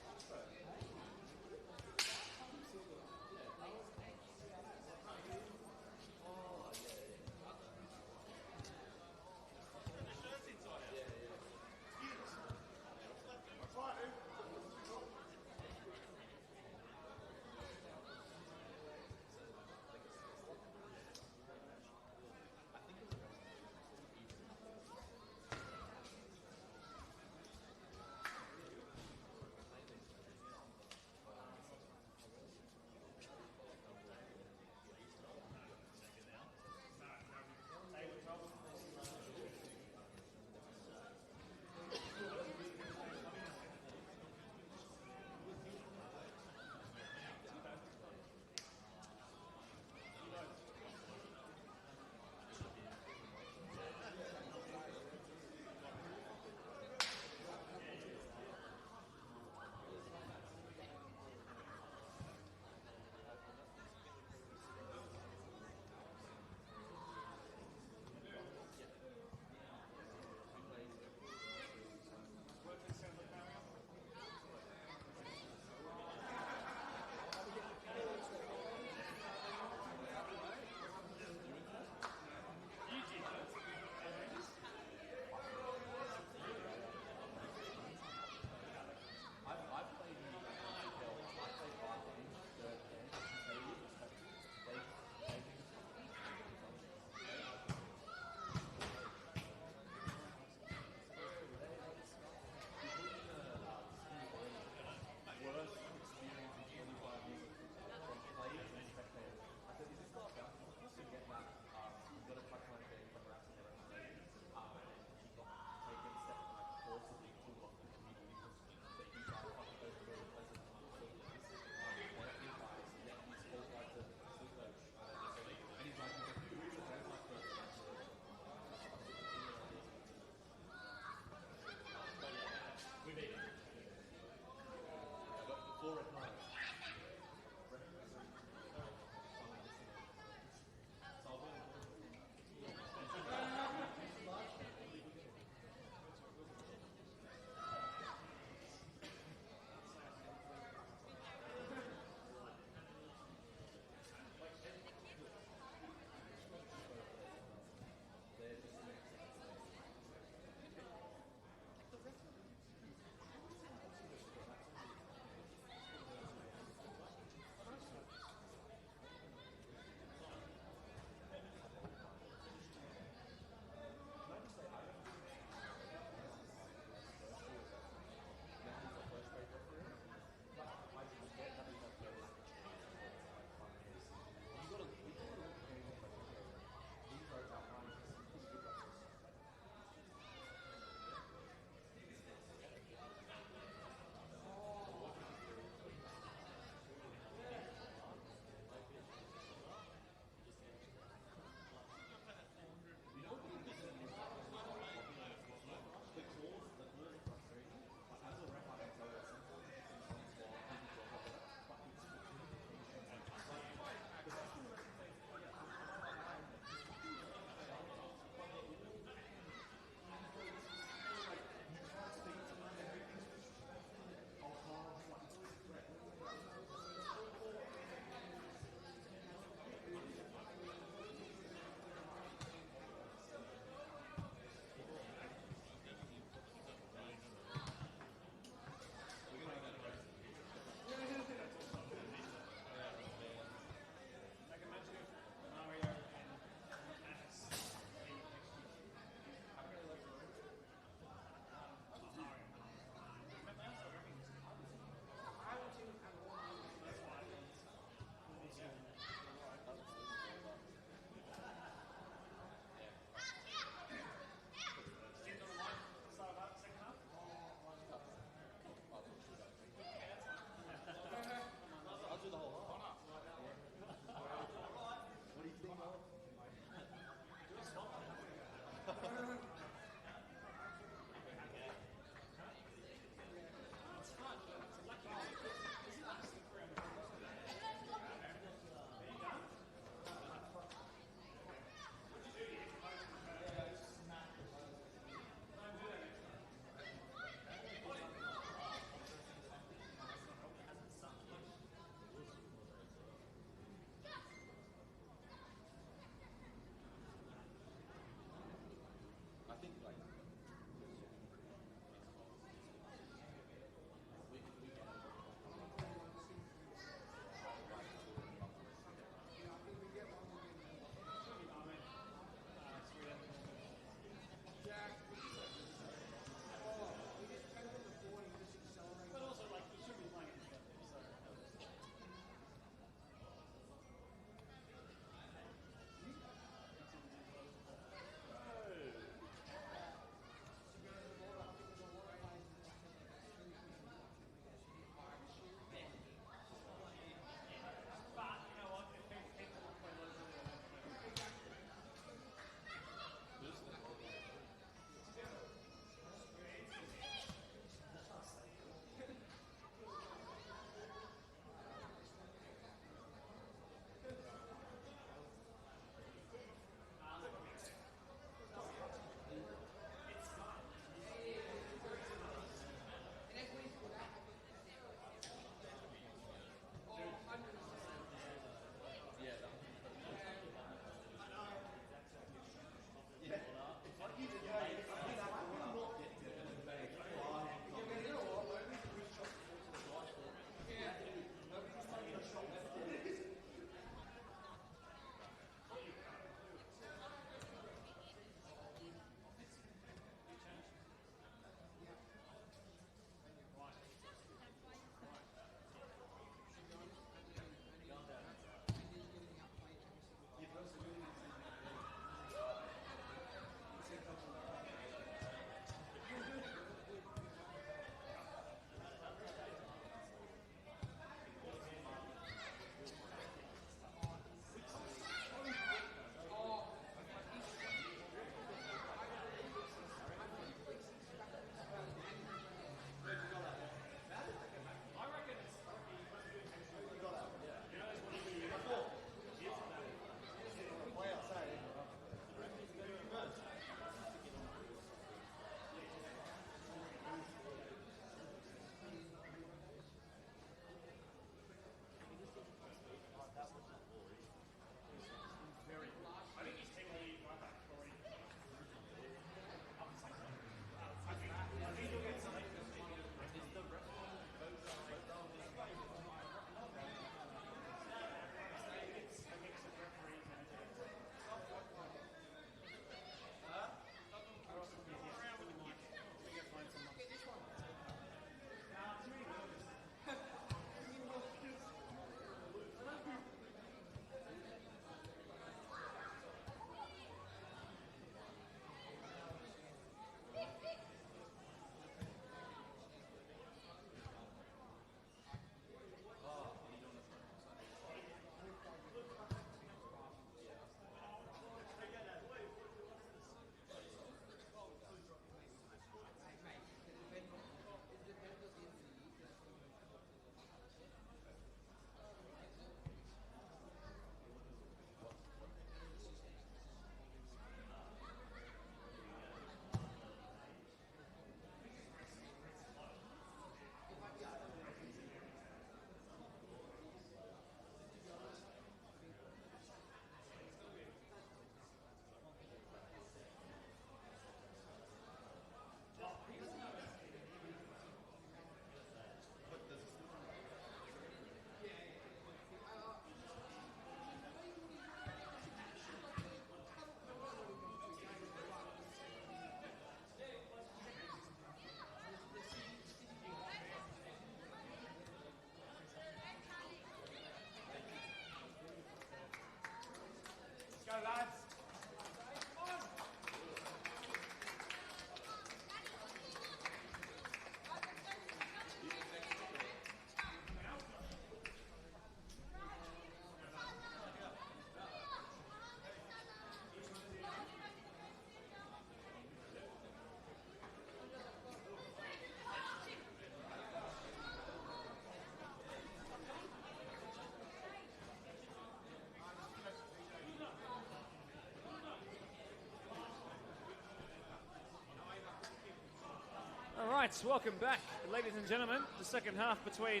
right, welcome back, ladies and gentlemen. The second half between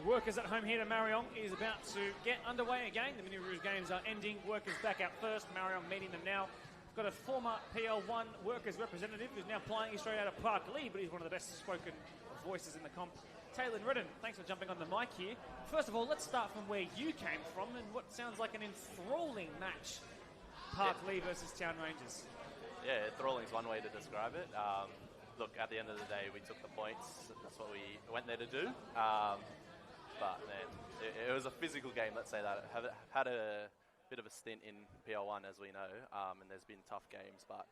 Workers at home here to Marayong is about to get underway again. The Mini Rouge games are ending. Workers back out first. Marayong meeting them now. We've got a former PL1 Workers representative who's now playing straight out of Park Lee, but he's one of the best spoken voices in the comp. Taylor Redden, thanks for jumping on the mic here. First of all, let's start from where you came from and what sounds like an enthralling match. Park Lee versus Town Rangers. Yeah, enthralling is one way to describe it. Look, at the end of the day, we took the points. That's what we went there to do. But man, it was a physical game, let's say that. Had a bit of a stint in PL1, as we know, and there's been tough games, but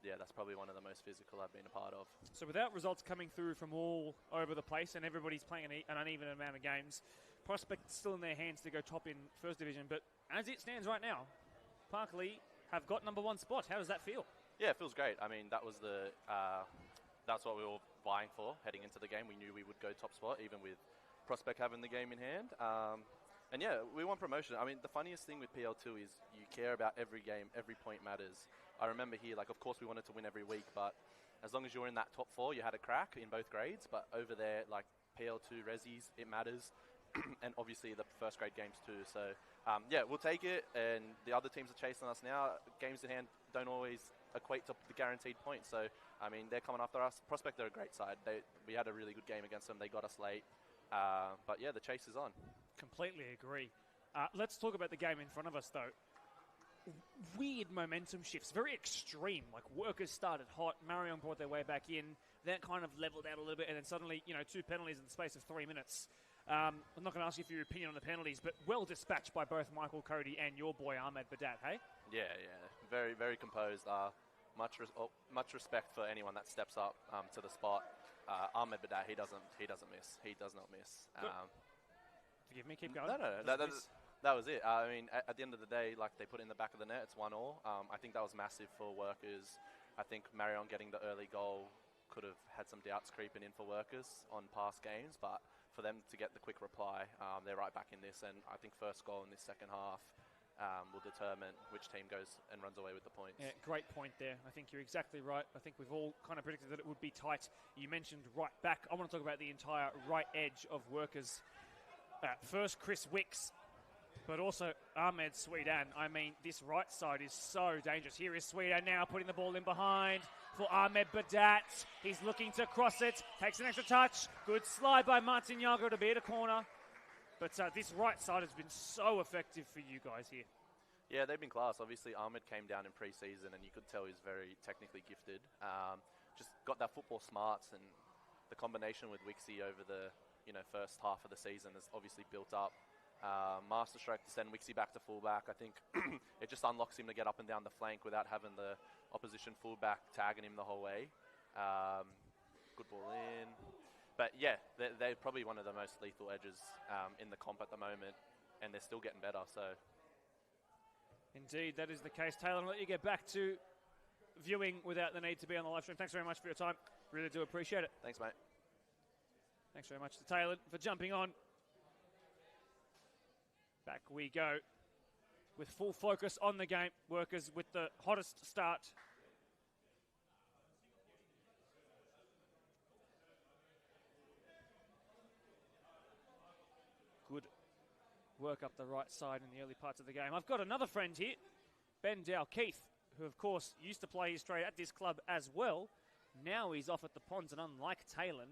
yeah, that's probably one of the most physical I've been a part of. So without results coming through from all over the place and everybody's playing an uneven amount of games, prospects still in their hands to go top in First Division, but as it stands right now, Park Lee have got number one spot. How does that feel? Yeah, it feels great. I mean, that was that's what we were vying for heading into the game. We knew we would go top spot, even with Prospect having the game in hand. And yeah, we want promotion. I mean, the funniest thing with PL2 is you care about every game, every point matters. I remember here, like, of course we wanted to win every week, but as long as you're in that top four, you had a crack in both grades. But over there, like PL2 Resis, it matters. And obviously the first grade games too. So yeah, we'll take it. And the other teams are chasing us now. Games in hand don't always equate to the guaranteed points. So, I mean, they're coming after us. Prospect, they're a great side. We had a really good game against them. They got us late. But yeah, the chase is on. Completely agree. Let's talk about the game in front of us, though. Weird momentum shifts, very extreme. Like, Workers started hot, Marayong brought their way back in, then it kind of leveled out a little bit, and then suddenly, 2 penalties in the space of 3 minutes. I'm not going to ask you for your opinion on the penalties, but well dispatched by both Michael Cody and your boy Ahmed Badat, hey? Yeah. Very, very composed. Much respect for anyone that steps up to the spot. Ahmed Badat, he doesn't miss. He does not miss. Forgive me, keep going. No. That was it. I mean, at the end of the day, like, they put it in the back of the net. It's 1-1. I think that was massive for Workers. I think Marayong getting the early goal could have had some doubts creeping in for Workers on past games, but for them to get the quick reply, they're right back in this, and I think first goal in this second half will determine which team goes and runs away with the points. Yeah, great point there. I think you're exactly right. I think we've all kind of predicted that it would be tight. You mentioned right back. I want to talk about the entire right edge of Workers. First, Chris Wicks, but also Ahmed Sweetan. I mean, this right side is so dangerous. Here is Sweetan now putting the ball in behind for Ahmed Badat. He's looking to cross it, takes an extra touch. Good slide by Martin Yago to beat a corner. But this right side has been so effective for you guys here. Yeah, they've been class. Obviously, Ahmed came down in pre-season, and you could tell he's very technically gifted. Just got that football smarts, and the combination with Wixie over the first half of the season has obviously built up. Master stroke to send Wixie back to fullback. I think it just unlocks him to get up and down the flank without having the opposition fullback tagging him the whole way. Good ball in. But yeah, they're probably one of the most lethal edges in the comp at the moment, and they're still getting better. So, indeed, that is the case. Taylor, I'll let you get back to viewing without the need to be on the live stream. Thanks very much for your time. Really do appreciate it. Thanks, mate. Thanks very much to Taylor for jumping on. Back we go with full focus on the game. Workers with the hottest start. Good work up the right side in the early parts of the game. I've got another friend here, Ben Dow-Keith, who of course used to play his trade at this club as well. Now he's off at the Ponds, and unlike Taylor,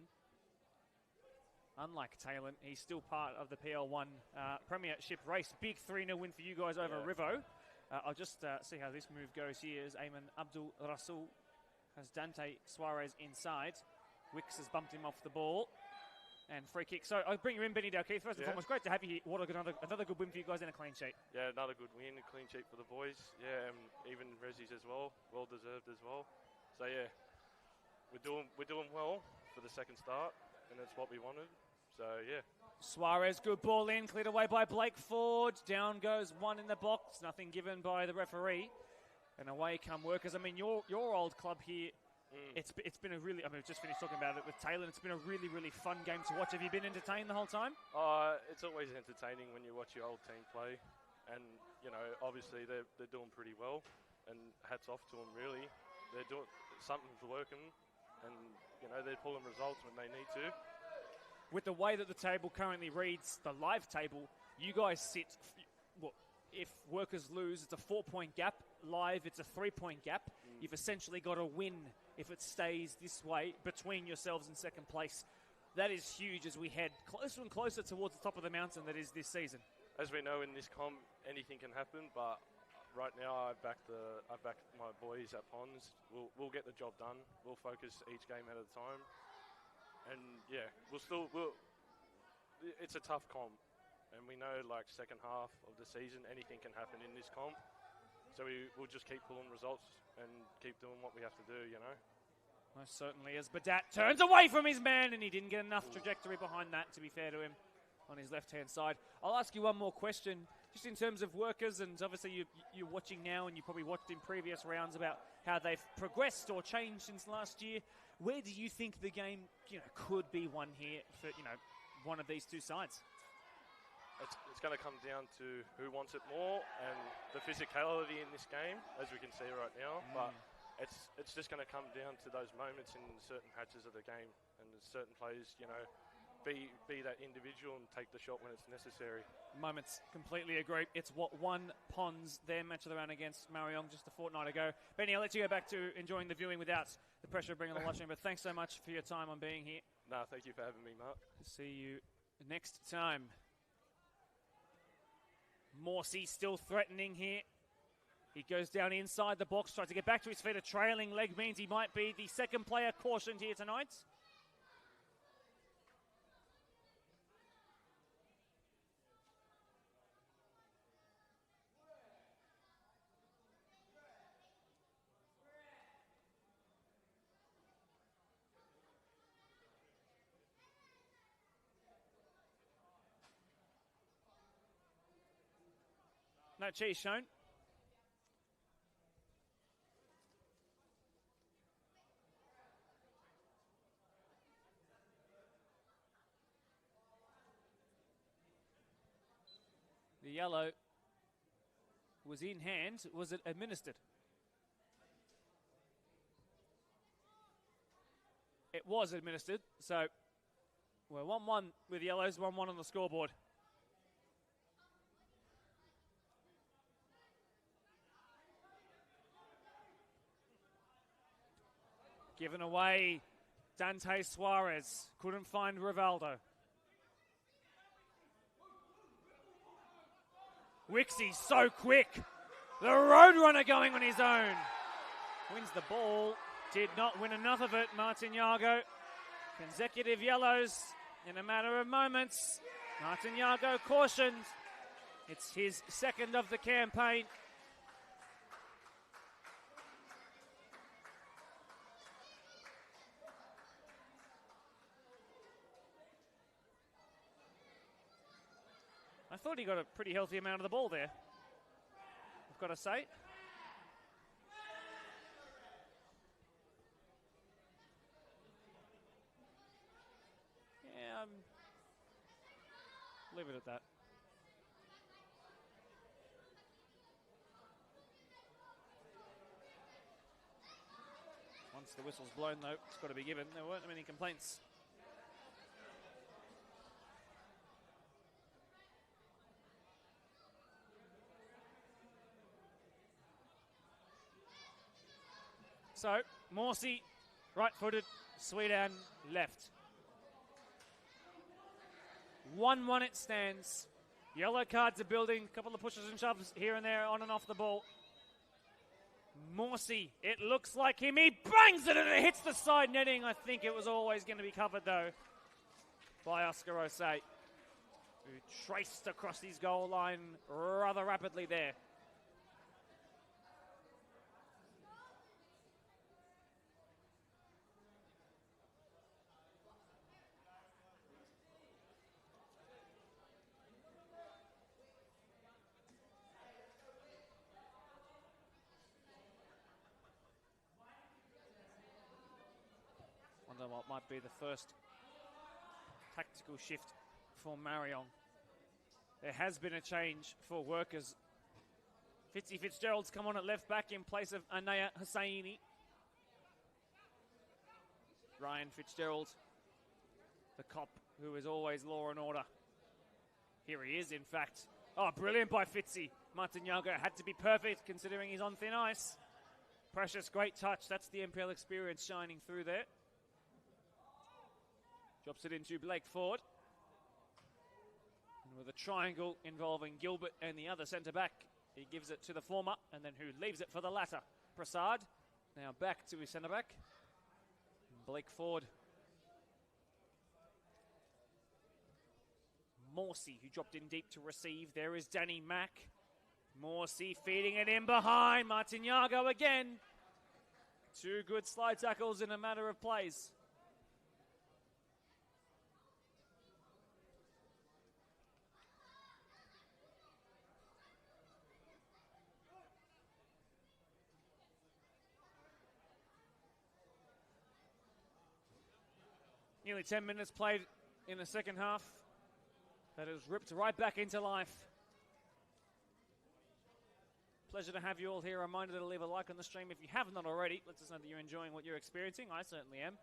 he's still part of the PL1 Premiership race. Big 3-0 win for you guys over Rivo. I'll just see how this move goes here as Ayman Abdul Rasul has Dante Suarez inside. Wicks has bumped him off the ball. And free kick. So I'll bring you in, Benny Dalkeith. First and foremost, great to have you here. What another good win for you guys and a clean sheet. Yeah, another good win, a clean sheet for the boys. Yeah, and even Resis as well. Well deserved as well. So yeah, we're doing well for the second start, and that's what we wanted. So, yeah. Suarez, good ball in, cleared away by Blake Ford. Down goes one in the box, nothing given by the referee. And away come Workers. I mean, your old club here, it's been a really, I mean, we've just finished talking about it with Taylor. It's been a really, really fun game to watch. Have you been entertained the whole time? It's always entertaining when you watch your old team play. And, obviously they're doing pretty well. And hats off to them, really. They're doing, something's working. and they're pulling results when they need to. With the way that the table currently reads, the live table, you guys sit. If Workers lose, it's a 4-point gap. Live, it's a 3-point gap. You've essentially got to win if it stays this way between yourselves and second place. That is huge as we head closer and closer towards the top of the mountain that is this season. As we know in this comp, anything can happen, but right now I've backed my boys at Ponds. We'll get the job done. We'll focus each game at a time. And yeah, it's a tough comp. And we know, like, second half of the season, anything can happen in this comp. So we'll just keep pulling results and keep doing what we have to do, Most certainly, as Badat turns away from his man, and he didn't get enough trajectory behind that, to be fair to him, on his left-hand side. I'll ask you one more question, just in terms of Workers, and obviously you're watching now, and you probably watched in previous rounds about how they've progressed or changed since last year. Where do you think the game, could be won here for, one of these two sides? It's going to come down to who wants it more and the physicality in this game, as we can see right now. But it's just going to come down to those moments in certain patches of the game, and certain players, be that individual and take the shot when it's necessary. Moments, completely agree. It's what won Ponds their match of the round against Marayong just a fortnight ago. Benny, I'll let you go back to enjoying the viewing without the pressure of bringing the watching. But thanks so much for your time on being here. No, thank you for having me, Mark. See you next time. Morsey still threatening here. He goes down inside the box, tries to get back to his feet. A trailing leg means he might be the second player cautioned here tonight. No cheese shown. The yellow was in hand. Was it administered? It was administered. So we're 1-1 with yellows, 1-1 on the scoreboard. Given away, Dante Suarez couldn't find Rivaldo. Wixie so quick. The Roadrunner going on his own. Wins the ball. Did not win enough of it, Martin Yago. Consecutive yellows in a matter of moments. Martin Yago cautioned. It's his second of the campaign. I thought he got a pretty healthy amount of the ball there, I've got to say. Yeah, leave it at that. Once the whistle's blown, though, it's got to be given. There weren't many complaints. So, Morsey, right-footed, Sweetan, left. 1-1 it stands. Yellow cards are building, a couple of pushes and shoves here and there, on and off the ball. Morsey, it looks like him, he bangs it and it hits the side netting. I think it was always going to be covered, though, by Oscar Osei, who traced across his goal line rather rapidly there. What might be the first tactical shift for Marayong. There has been a change for Workers. Fitzy Fitzgerald's come on at left back in place of Anaya Hussaini. Ryan Fitzgerald, the cop who is always law and order. Here he is, in fact. Oh, brilliant by Fitzy. Martinyago had to be perfect considering he's on thin ice. Precious, great touch. That's the MPL experience shining through there. Drops it into Blake Ford. And with a triangle involving Gilbert and the other centre-back, he gives it to the former, and then who leaves it for the latter? Prasad. Now back to his centre-back. Blake Ford. Morsey, who dropped in deep to receive. There is Danny Mack. Morsey feeding it in behind. Martinyago again. 2 good slide tackles in a matter of plays. Nearly 10 minutes played in the second half. That is ripped right back into life. Pleasure to have you all here. Reminder to leave a like on the stream if you have not already. Let us know that you're enjoying what you're experiencing. I certainly am.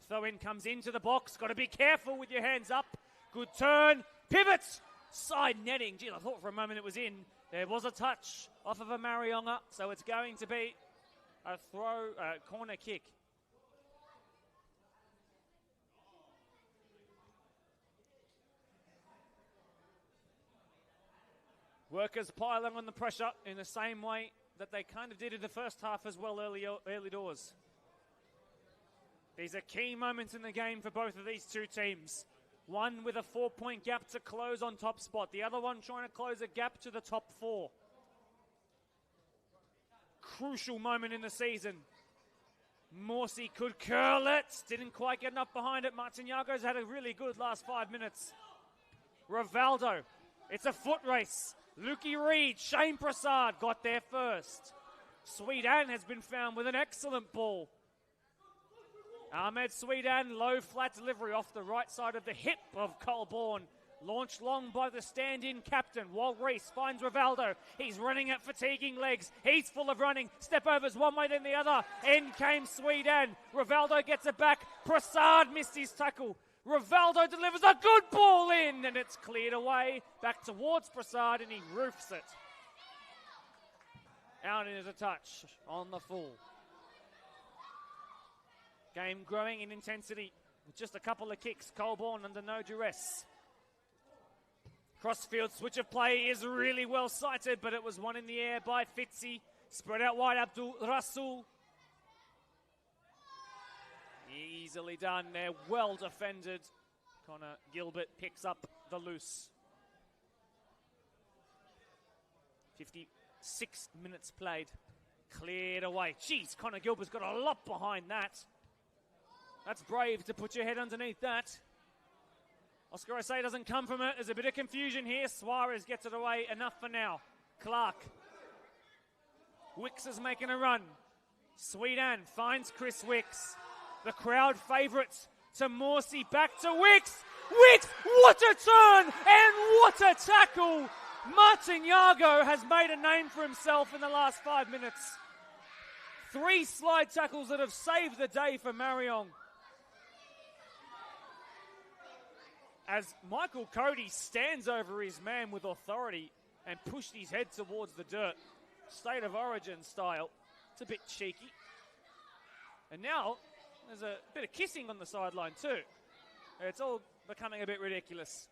Throw in comes into the box. Got to be careful with your hands up. Good turn. Pivots. Side netting. Gee, I thought for a moment it was in. There was a touch off of a Marayong, so it's going to be a corner kick. Workers piling on the pressure in the same way that they kind of did in the first half as well early doors. These are key moments in the game for both of these two teams. One with a 4-point gap to close on top spot. The other one trying to close a gap to the top 4. Crucial moment in the season. Morsey could curl it. Didn't quite get enough behind it. Martinyago's had a really good last 5 minutes. Rivaldo. It's a foot race. Lukey Reed, Shane Prasad got there first. Sweetan has been found with an excellent ball. Ahmed Sweetan, low flat delivery off the right side of the hip of Colborne. Launched long by the stand-in captain. While Reese finds Rivaldo. He's running at fatiguing legs. He's full of running. Step overs one way then the other. In came Sweetan. Rivaldo gets it back. Prasad missed his tackle. Rivaldo delivers a good ball in, and it's cleared away back towards Prasad, and he roofs it. Out into the touch on the full. Game growing in intensity with just a couple of kicks. Colborne under no duress. Crossfield switch of play is really well sighted, but it was one in the air by Fitzy. Spread out wide, Abdul Rasul. Easily done there, well defended. Connor Gilbert picks up the loose. 56 minutes played. Cleared away. Jeez, Connor Gilbert's got a lot behind that. That's brave to put your head underneath that. Oscar Osei doesn't come from it. There's a bit of confusion here. Suarez gets it away. Enough for now. Clark. Wicks is making a run. Sweetan finds Chris Wicks. The crowd favourites to Morsey, back to Wicks. Wicks, what a turn and what a tackle. Martinyago has made a name for himself in the last 5 minutes. 3 slide tackles that have saved the day for Marayong. As Michael Cody stands over his man with authority and pushed his head towards the dirt. State of origin style. It's a bit cheeky. And now there's a bit of kissing on the sideline too. It's all becoming a bit ridiculous.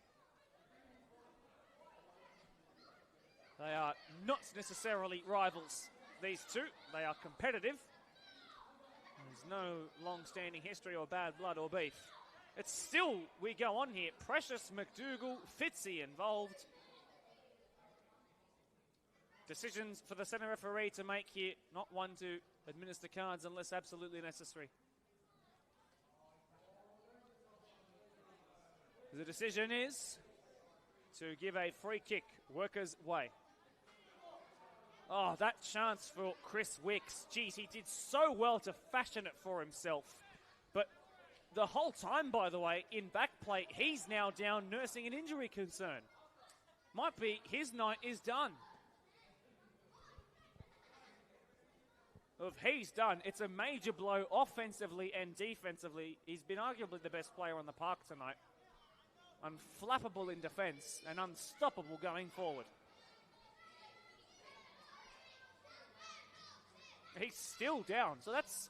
They are not necessarily rivals, these two. They are competitive. There's no long-standing history or bad blood or beef. It's still, we go on here, Precious, McDougall, Fitzy involved. Decisions for the centre referee to make here, not one to administer cards unless absolutely necessary. The decision is to give a free kick, Workers' way. Oh, that chance for Chris Wicks. Geez, he did so well to fashion it for himself. But the whole time, by the way, in back play, he's now down nursing an injury concern. Might be his night is done. of he's done. It's a major blow offensively and defensively. He's been arguably the best player on the park tonight. Unflappable in defense and unstoppable going forward. He's still down. So that's,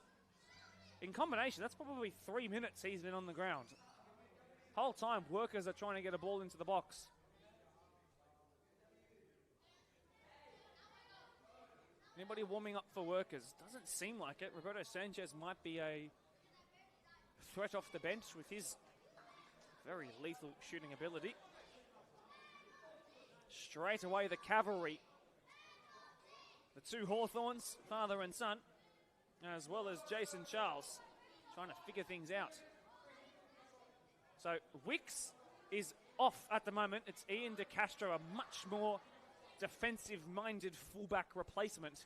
in combination, that's probably 3 minutes he's been on the ground. Whole time, workers are trying to get a ball into the box. Anybody warming up for workers? Doesn't seem like it. Roberto Sanchez might be a threat off the bench with his very lethal shooting ability. Straight away, the cavalry. The two Hawthorns, father and son, as well as Jason Charles, trying to figure things out. So Wicks is off at the moment. It's Ian De Castro, a much more defensive-minded fullback replacement,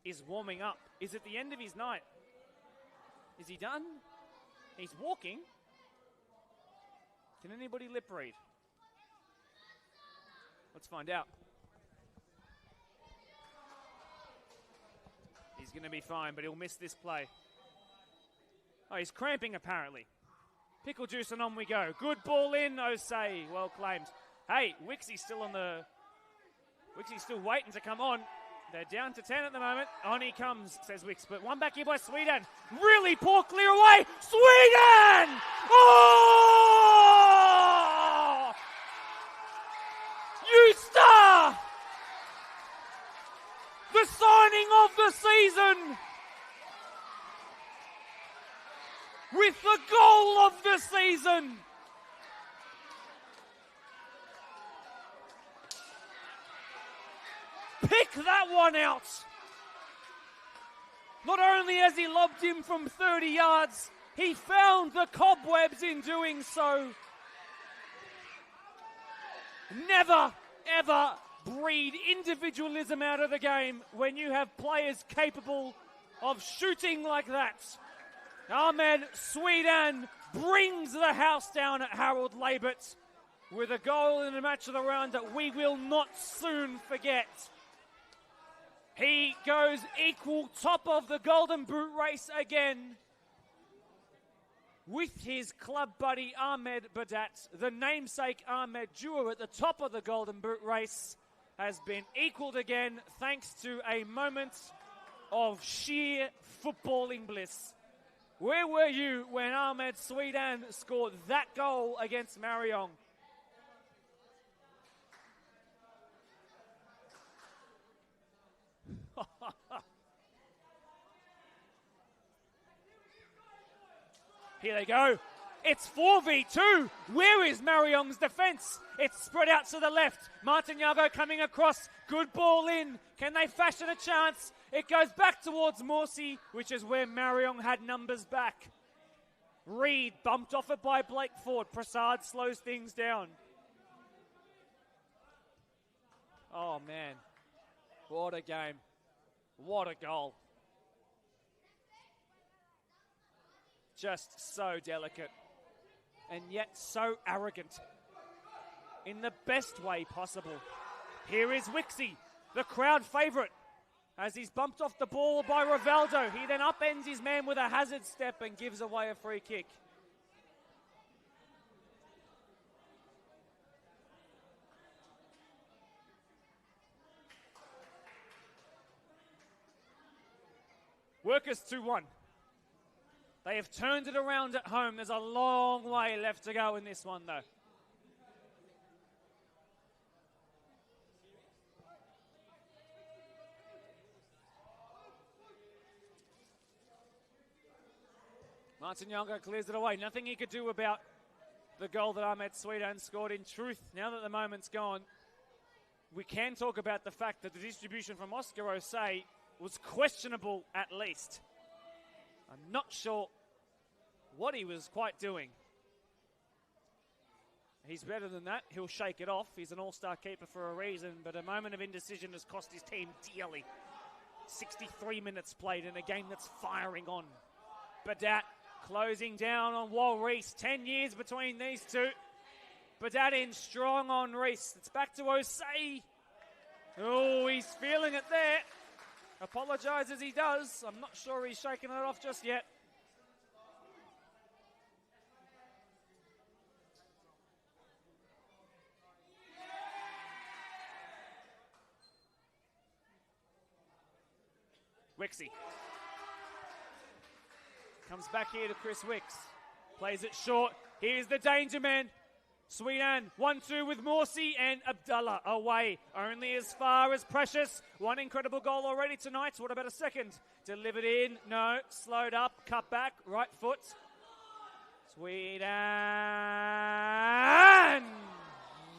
is warming up. Is it the end of his night? Is he done? He's walking. Can anybody lip read? Let's find out. He's going to be fine, but he'll miss this play. Oh, he's cramping apparently. Pickle juice and on we go. Good ball in, Osei. Well claimed. Hey, Wixie's still waiting to come on. They're down to 10 at the moment. On he comes, says Wicks. But one back here by Sweden. Really poor clear away. Sweden! Oh! You star! The signing of the season! With the goal of the season! Pick that one out! Not only has he lobbed him from 30 yards, he found the cobwebs in doing so. Never, ever breed individualism out of the game when you have players capable of shooting like that. Ahmed Sweden brings the house down at Harold Laybutt with a goal in the match of the round that we will not soon forget. He goes equal top of the Golden Boot race again with his club buddy Ahmed Badat. The namesake Ahmed duo at the top of the Golden Boot race has been equaled again thanks to a moment of sheer footballing bliss. Where were you when Ahmed Sweden scored that goal against Marayong? Here they go. It's 4v2. Where is Marayong's defense? It's spread out to the left. Martinyago coming across. Good ball in. Can they fashion a chance? It goes back towards Morsi, which is where Marayong had numbers back. Reed bumped off it by Blake Ford. Prasad slows things down. Oh, man. What a game. What a goal. Just so delicate. And yet so arrogant. In the best way possible. Here is Wixie, the crowd favourite. As he's bumped off the ball by Rivaldo. He then upends his man with a hazard step and gives away a free kick. Workers 2-1. They have turned it around at home. There's a long way left to go in this one, though. Martinyago clears it away. Nothing he could do about the goal that Ahmed Sweden scored. In truth, now that the moment's gone, we can talk about the fact that the distribution from Oscar Osei was questionable at least. I'm not sure what he was quite doing. He's better than that. He'll shake it off. He's an all-star keeper for a reason, but a moment of indecision has cost his team dearly. 63 minutes played in a game that's firing on. Badat closing down on Wal Reese. 10 years between these two. Badat in strong on Reese. It's back to Osei. Oh, he's feeling it there. Apologises he does. I'm not sure he's shaking it off just yet. Wixie. Comes back here to Chris Wicks. Plays it short. Here's the danger man. Sweden 1-2 with Morsi and Abdullah away. Only as far as Precious. One incredible goal already tonight. What about a second? Delivered in. No. Slowed up. Cut back. Right foot. Sweden.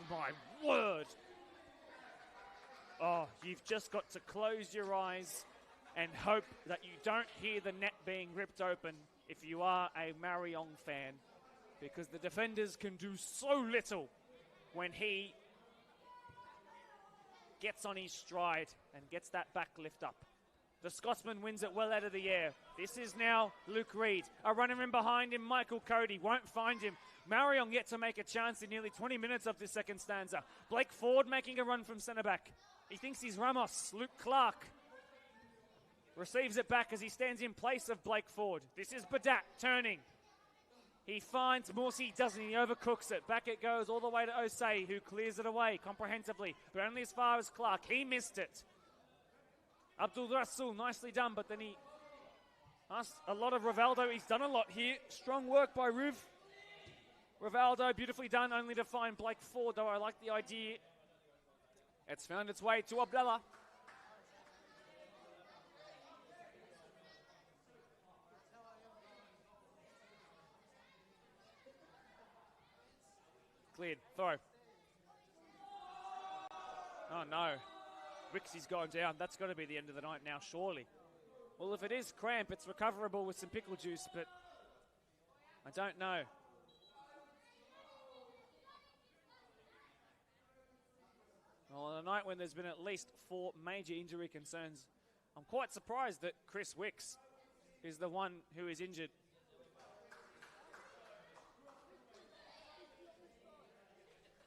My word. Oh, you've just got to close your eyes and hope that you don't hear the net being ripped open if you are a Marayong fan, because the defenders can do so little when he gets on his stride and gets that back lift up. The Scotsman wins it well out of the air. This is now Luke Reid. A runner in behind him, Michael Cody. Won't find him. Marayong yet to make a chance in nearly 20 minutes of this second stanza. Blake Ford making a run from centre back. He thinks he's Ramos. Luke Clark receives it back as he stands in place of Blake Ford. This is Badat turning. He finds Morsi, doesn't he? Overcooks it. Back it goes all the way to Osei, who clears it away comprehensively, but only as far as Clark. He missed it. Abdul Rasul, nicely done, but then he asked a lot of Rivaldo. He's done a lot here. Strong work by Rivaldo, beautifully done, only to find Blake Ford, though I like the idea. It's found its way to Abdullah. Cleared. Throw. Oh no. Wixie's gone down. That's got to be the end of the night now, surely. Well, if it is cramp, it's recoverable with some pickle juice, but I don't know. Well, on a night when there's been at least 4 major injury concerns, I'm quite surprised that Chris Wicks is the one who is injured.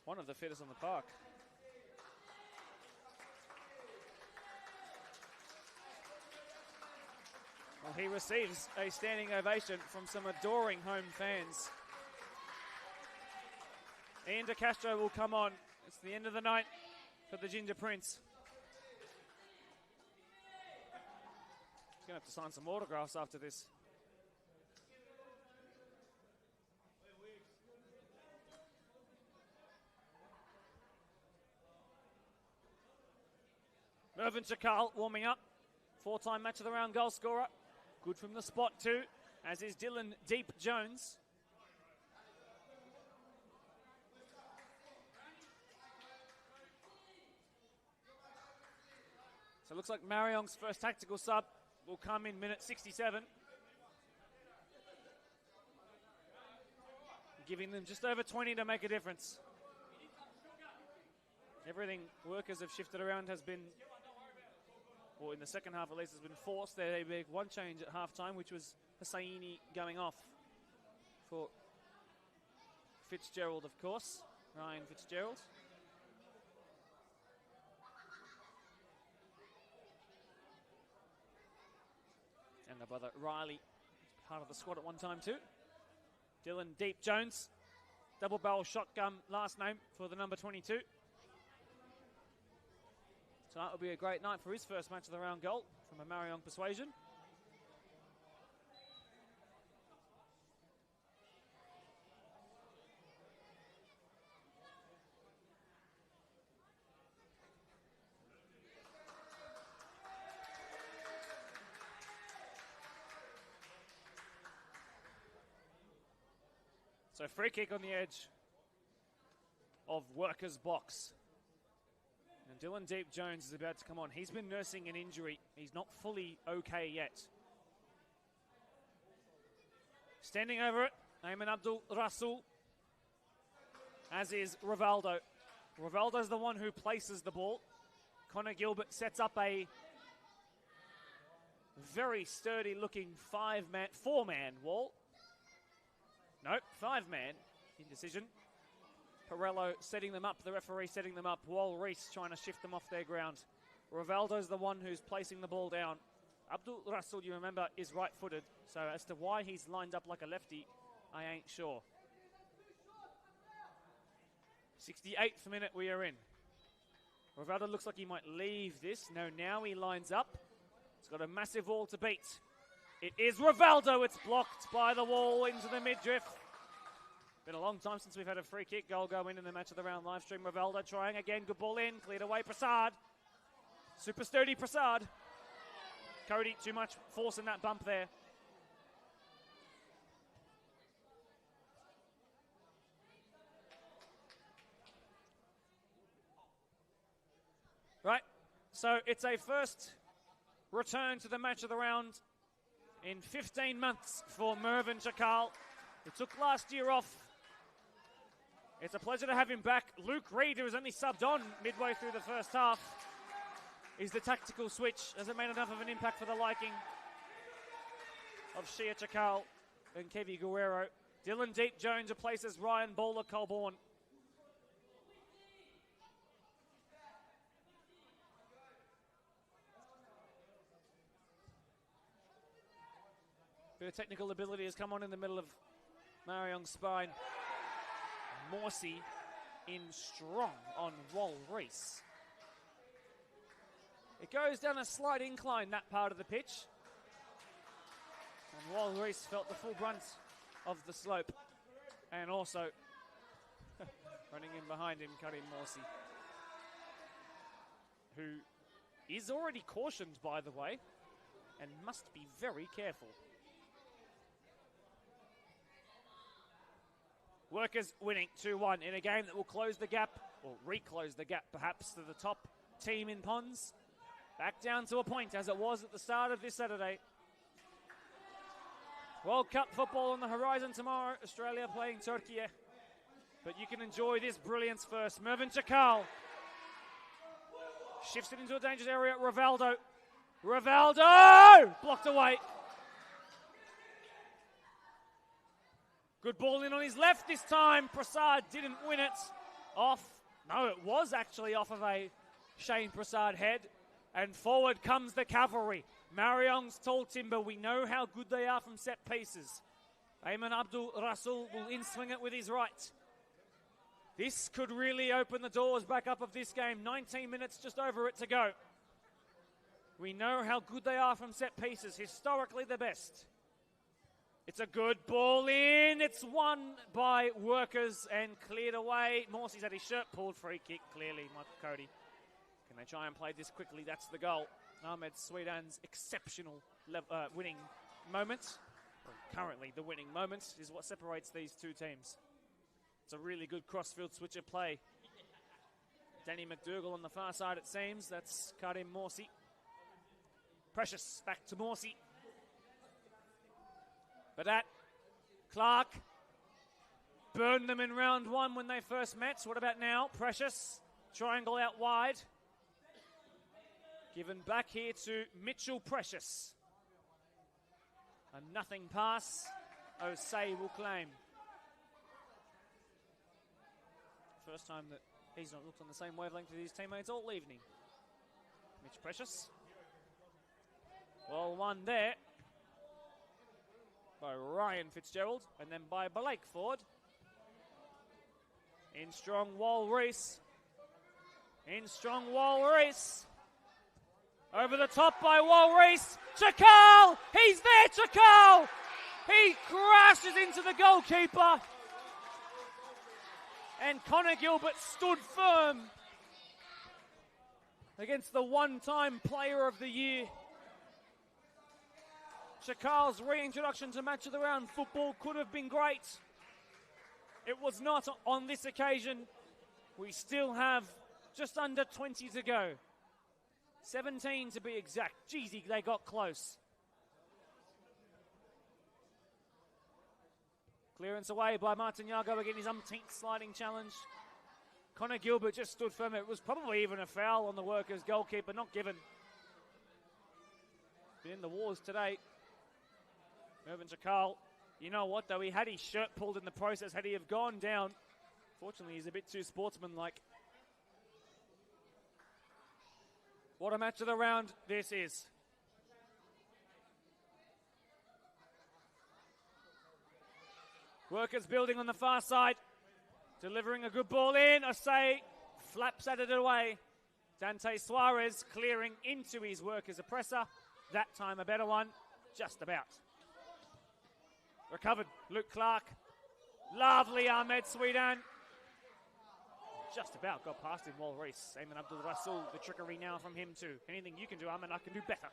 One of the fittest on the park. Well, he receives a standing ovation from some adoring home fans. Ian De Castro will come on. It's the end of the night for the Ginger Prince. He's going to have to sign some autographs after this. Mervyn Chakal warming up. 4-time match of the round goal scorer. Good from the spot too, as is Dylan Deep Jones. So it looks like Marayong's first tactical sub will come in minute 67. Giving them just over 20 to make a difference. Everything workers have shifted around has been, or in the second half at least, has been forced. They made one change at half-time, which was Hussaini going off for Fitzgerald, of course. Ryan Fitzgerald. And their brother Riley, part of the squad at one time too. Dylan Deep Jones, double barrel shotgun last name for the number 22. Tonight will be a great night for his first match of the round goal from a Marayong persuasion. So free kick on the edge of Workers' box. And Dylan Deep Jones is about to come on. He's been nursing an injury. He's not fully okay yet. Standing over it, Ayman Abdul Rasul, as is Rivaldo. Rivaldo's the one who places the ball. Connor Gilbert sets up a very sturdy looking 4-man wall. Nope, 5-man indecision. Perello setting them up, the referee setting them up. Wall Reese trying to shift them off their ground. Rivaldo's the one who's placing the ball down. Abdul Rasul, you remember, is right-footed. So as to why he's lined up like a lefty, I ain't sure. 68th minute we are in. Rivaldo looks like he might leave this. No, now he lines up. He's got a massive wall to beat. It is Rivaldo. It's blocked by the wall into the midriff. Been a long time since we've had a free kick goal go in the match of the round live stream. Rivaldo trying again. Good ball in. Cleared away. Prasad. Super sturdy Prasad. Cody, too much force in that bump there. Right, so it's a first return to the match of the round in 15 months for Mervyn Chakal, who took last year off. It's a pleasure to have him back. Luke Reid, who was only subbed on midway through the first half, is the tactical switch. Has it made enough of an impact for the liking of Shia Chakal and Kevi Guerrero? Dylan Deep Jones replaces Ryan Bowler Colborne. Bit of technical ability has come on in the middle of Marayong's spine. Morsi in strong on Wal Reese. It goes down a slight incline, that part of the pitch. And Wal Reese felt the full brunt of the slope. And also, running in behind him, Karim Morsi, who is already cautioned, by the way, and must be very careful. Workers winning 2-1 in a game that will close the gap, or reclose the gap perhaps, to the top team in Ponds. Back down to a point as it was at the start of this Saturday. World Cup football on the horizon tomorrow. Australia playing Turkey. But you can enjoy this brilliance first. Mervyn Chakal shifts it into a dangerous area. Rivaldo. Rivaldo! Blocked away. Good ball in on his left this time. Prasad didn't win it. Off. No, it was actually off of a Shane Prasad head. And forward comes the cavalry. Marayong's tall timber. We know how good they are from set pieces. Ayman Abdul Rasul will in-swing it with his right. This could really open the doors back up of this game. 19 minutes just over it to go. We know how good they are from set pieces. Historically the best. It's a good ball in. It's won by Workers and cleared away. Morsi's had his shirt pulled. Free kick, clearly, Michael Cody. Can they try and play this quickly? That's the goal. Ahmed Swedan's exceptional winning moment, or currently the winning moment, is what separates these two teams. It's a really good crossfield switcher play. Danny McDougall on the far side, it seems. That's Karim Morsi. Precious back to Morsi. But that, Clark burned them in round one when they first met. What about now? Precious, triangle out wide. Given back here to Mitchell Precious. A nothing pass, Osei will claim. First time that he's not looked on the same wavelength with his teammates all evening. Mitch Precious. Well, one there by Ryan Fitzgerald, and then by Blake Ford. In strong Wal Reese. In strong Wal Reese. Over the top by Wal Reese. Chakal! He's there, Chakal! He crashes into the goalkeeper. And Connor Gilbert stood firm against the one-time player of the year. Chakal's reintroduction to match of the round football could have been great. It was not on this occasion. We still have just under 20 to go. 17 to be exact. Jeezy, they got close. Clearance away by Martin Yago again, his umpteenth sliding challenge. Connor Gilbert just stood firm. It was probably even a foul on the Workers' goalkeeper, not given. Been in the wars today. Mervyn Chakal, you know what though, he had his shirt pulled in the process. Had he have gone down, fortunately he's a bit too sportsmanlike. What a match of the round this is. Workers building on the far side. Delivering a good ball in. Osei flaps at it away. Dante Suarez clearing into his Workers oppressor. That time a better one. Just about. Recovered. Luke Clark. Lovely Ahmed Sweetan. Just about got past him, Walreese. Ayman Abdul Rasul, the trickery now from him too. Anything you can do, Ahmed, I can do better.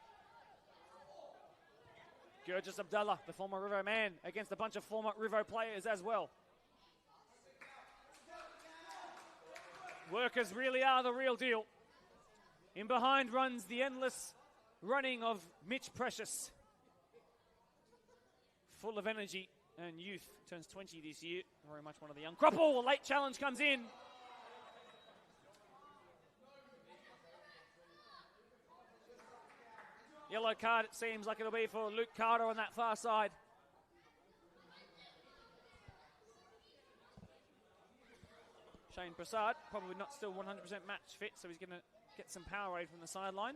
Gurgis Abdullah, the former Rivo man, against a bunch of former Rivo players as well. Workers really are the real deal. In behind runs the endless running of Mitch Precious. Full of energy and youth. Turns 20 this year. Very much one of the young. Cropple, a late challenge comes in. Yellow card, it seems like it'll be for Luke Carter on that far side. Shane Prasad, probably not still 100% match fit, so he's going to get some Powerade from the sideline.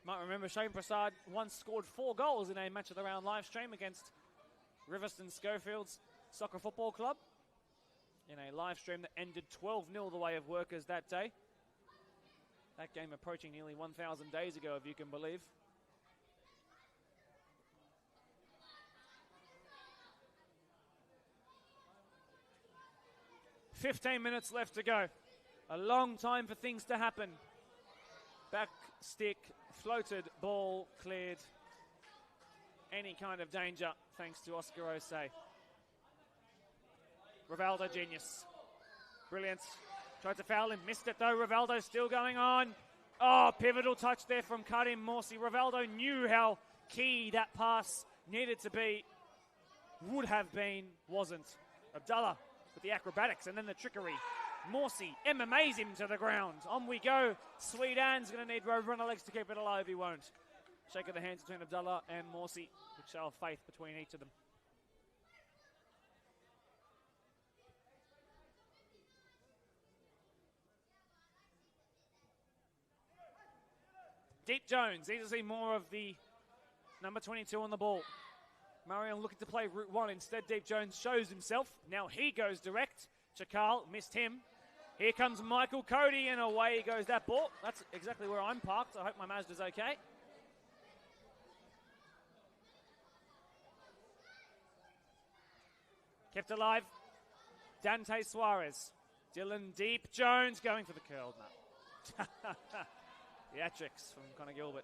Might remember Shane Prasad once scored 4 goals in a match of the round live stream against Riverston Schofield's Soccer Football Club in a live stream that ended 12-0 the way of Workers that day. That game approaching nearly 1,000 days ago, if you can believe. "15 minutes left to go. A long time for things to happen. Back stick, floated, ball cleared. Any kind of danger, thanks to Oscar Osei. Rivaldo genius. Brilliant. Tried to foul him, missed it though. Rivaldo still going on. Oh, pivotal touch there from Karim Morsi. Rivaldo knew how key that pass needed to be. Would have been, wasn't. Abdullah with the acrobatics and then the trickery. Morsi MMAs him to the ground. On we go. Sweetan's going to need runner legs to keep it alive. He won't. Shake of the hands between Abdullah and Morsi. Big show of faith between each of them. Deep Jones, need to see more of the number 22 on the ball. Marayong looking to play route 1. Instead, Deep Jones shows himself. Now he goes direct. Chakal missed him. Here comes Michael Cody, and away goes that ball. That's exactly where I'm parked. I hope my Mazda's okay. Kept alive. Dante Suarez. Dylan Deep Jones going for the curled nut. Theatrics from Connor Gilbert.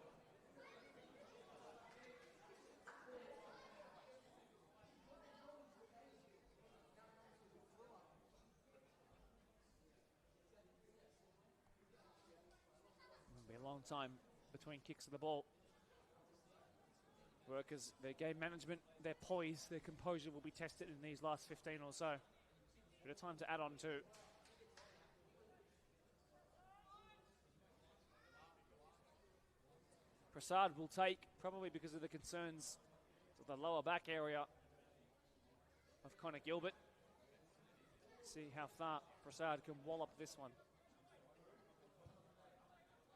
It'll be a long time between kicks of the ball. Workers, their game management, their poise, their composure will be tested in these last 15 or so. Bit of time to add on too. Prasad will take, probably because of the concerns of the lower back area of Connor Gilbert. See how far Prasad can wallop this one.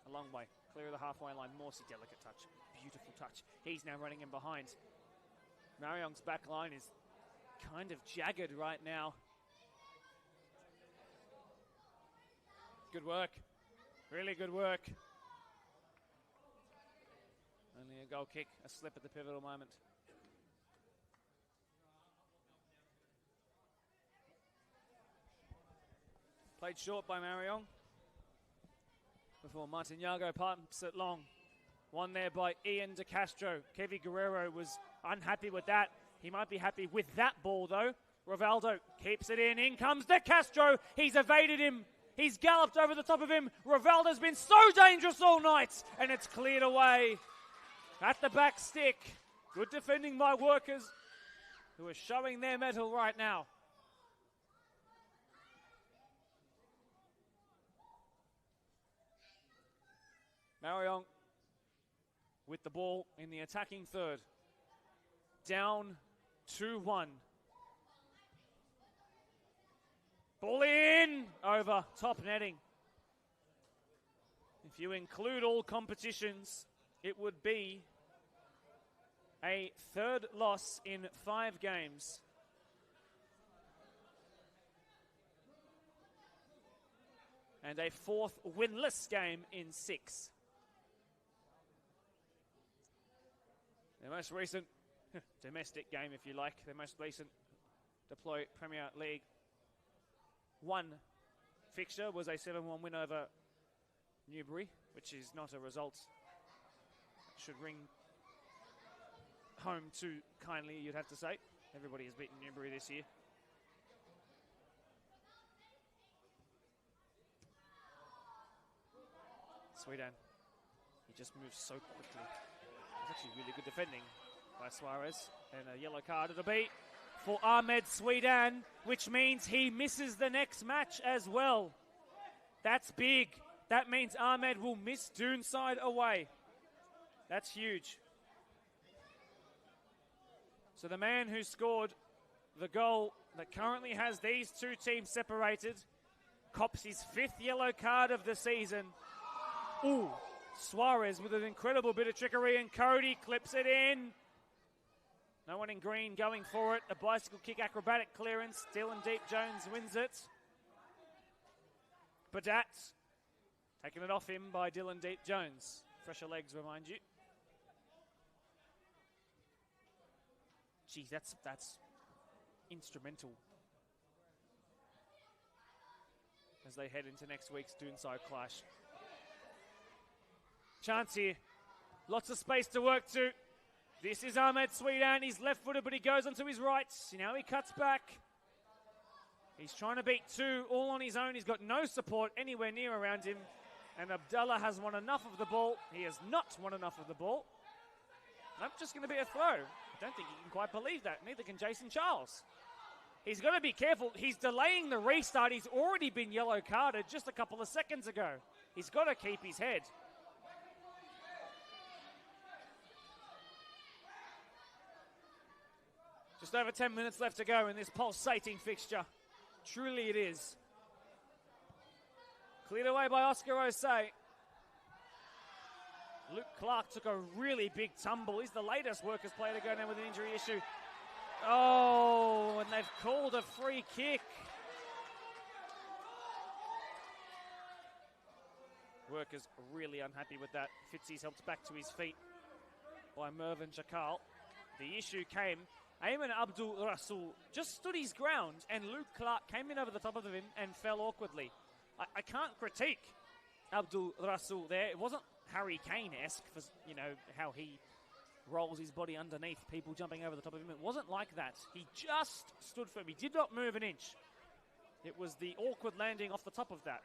A long way, clear of the halfway line. Morsi, delicate touch, beautiful touch. He's now running in behind. Marayong's back line is kind of jagged right now. Good work, really good work. Only a goal kick, a slip at the pivotal moment. Played short by Marayong before Martinyago pumps it long. One there by Ian De Castro. Kevin Guerrero was unhappy with that. He might be happy with that ball though. Rivaldo keeps it in. In comes De Castro. He's evaded him. He's galloped over the top of him. Rivaldo's been so dangerous all night, and it's cleared away. At the back stick. Good defending by Workers, who are showing their mettle right now. Marayong with the ball in the attacking third. Down 2-1. Ball in over top netting. If you include all competitions, it would be a third loss in 5 games. And a 4th winless game in 6. Their most recent domestic game, if you like, their most recent Deploy Premier League 1 fixture was a 7-1 win over Newbury, which is not a result that should ring home too kindly, you'd have to say. Everybody has beaten Newbury this year. Sweden, he just moves so quickly. It's actually really good defending by Suarez. And a yellow card it'll be for Ahmed Sweden, which means he misses the next match as well. That's big. That means Ahmed will miss Doonside away. That's huge. So the man who scored the goal that currently has these two teams separated cops his 5th yellow card of the season. Ooh, Suarez with an incredible bit of trickery, and Cody clips it in. No one in green going for it. A bicycle kick acrobatic clearance. Dylan Deep Jones wins it. Badat taking it off him by Dylan Deep Jones. Fresher legs, remind you. Geez, that's instrumental as they head into next week's Doonside clash. Chance here. Lots of space to work to. This is Ahmed Sweden. He's left-footed, but he goes onto his right. Now he cuts back. He's trying to beat 2 all on his own. He's got no support anywhere near around him. And Abdullah has won enough of the ball. He has not won enough of the ball. That's just going to be a throw. I don't think he can quite believe that. Neither can Jason Charles. He's got to be careful. He's delaying the restart. He's already been yellow carded just a couple of seconds ago. He's got to keep his head. Just over 10 minutes left to go in this pulsating fixture. Truly it is. Cleared away by Oscar Osei. Luke Clark took a really big tumble. He's the latest Workers player to go down with an injury issue. Oh, and they've called a free kick. Workers really unhappy with that. Fitzy's helped back to his feet by Mervyn Chakal. The issue came. Ayman Abdul Rasul just stood his ground, and Luke Clark came in over the top of him and fell awkwardly. I can't critique Abdul Rasul there. It wasn't Harry Kane-esque for, how he rolls his body underneath people jumping over the top of him. It wasn't like that. He just stood firm. He did not move an inch. It was the awkward landing off the top of that.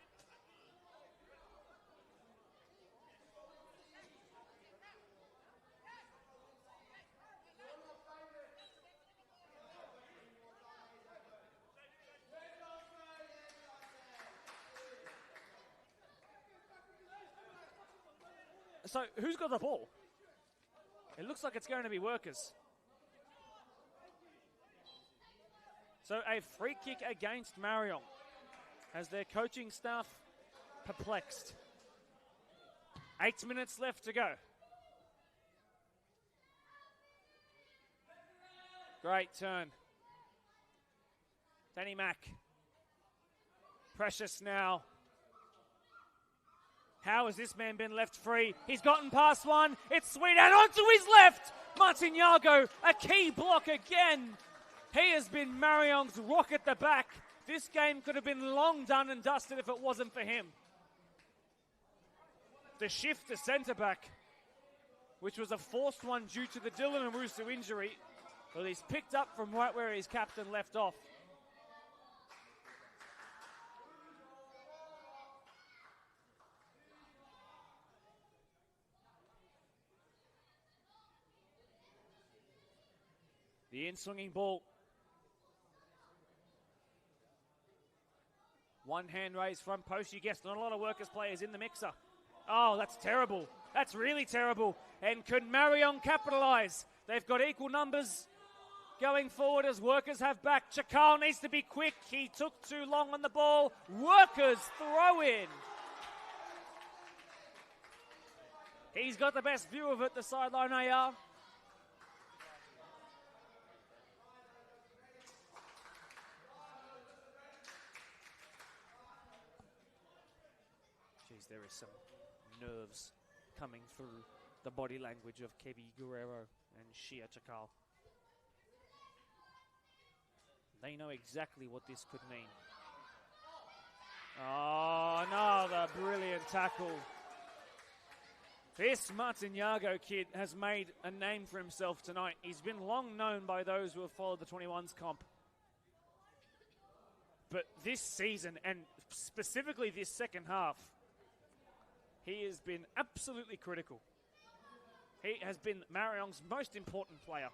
So, who's got the ball? It looks like it's going to be Workers. So, a free kick against Marayong as their coaching staff perplexed. 8 minutes left to go. Great turn. Danny Mack. Precious now. How has this man been left free? He's gotten past one. It's Sweden onto his left. Martin Yago, a key block again. He has been Marayong's rock at the back. This game could have been long done and dusted if it wasn't for him. The shift to centre-back, which was a forced one due to the Dylan Arusu injury, but he's picked up from right where his captain left off. The in-swinging ball. One hand raised front post. You guessed, not a lot of Workers players in the mixer. Oh, that's terrible. That's really terrible. And can Marayong capitalise? They've got equal numbers going forward as Workers have back. Chakal needs to be quick. He took too long on the ball. Workers throw in. He's got the best view of it, the sideline AR. Jeez, there is some nerves coming through the body language of Kevi Guerrero and Shia Chakal. They know exactly what this could mean. Oh, another brilliant tackle. This Martinyago kid has made a name for himself tonight. He's been long known by those who have followed the 21s comp. But this season, and specifically this second half, he has been absolutely critical. He has been Marayong's most important player.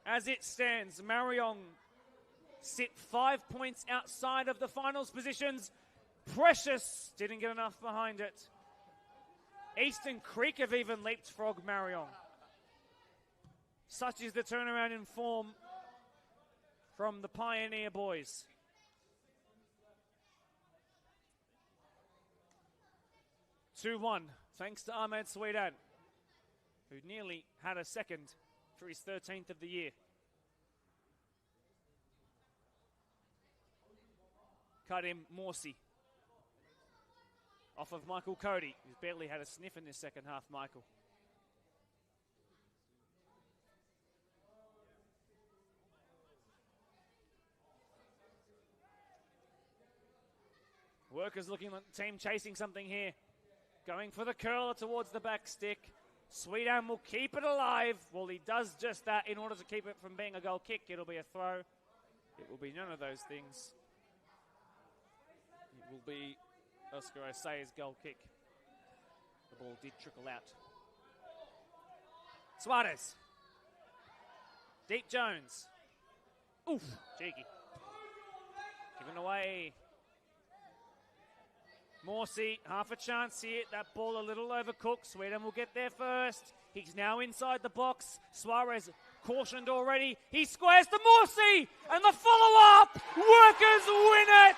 As it stands, Marayong sit 5 points outside of the finals positions. Precious didn't get enough behind it. Eastern Creek have even leapfrogged Marayong. Such is the turnaround in form from the Pioneer boys. (2-1) thanks to Ahmed Swedan, who nearly had a second for his 13th of the year. Karim Morsi off of Michael Cody, who's barely had a sniff in this second half, Michael. Workers looking like the team chasing something here. Going for the curler towards the back stick. Sweetan will keep it alive. Well, he does just that in order to keep it from being a goal kick. It'll be a throw. It will be none of those things. It will be Oscar Osei's goal kick. The ball did trickle out. Suarez. Deep Jones. Oof, cheeky. Given away. Morsi, half a chance here. That ball a little overcooked. Sweden will get there first. He's now inside the box. Suarez cautioned already. He squares to Morsi, and the follow-up. Workers win it.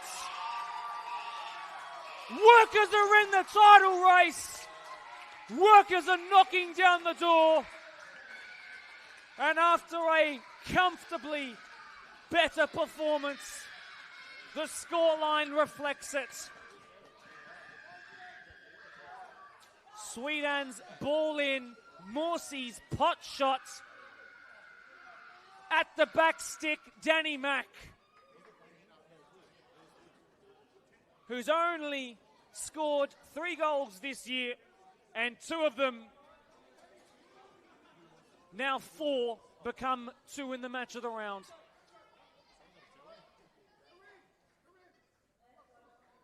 Workers are in the title race. Workers are knocking down the door. And after a comfortably better performance, the scoreline reflects it. Sweden's ball in, Morsi's pot shot at the back stick, Danny Mack, who's only scored 3 goals this year, and 2 of them, now 4, become 2 in the match of the round.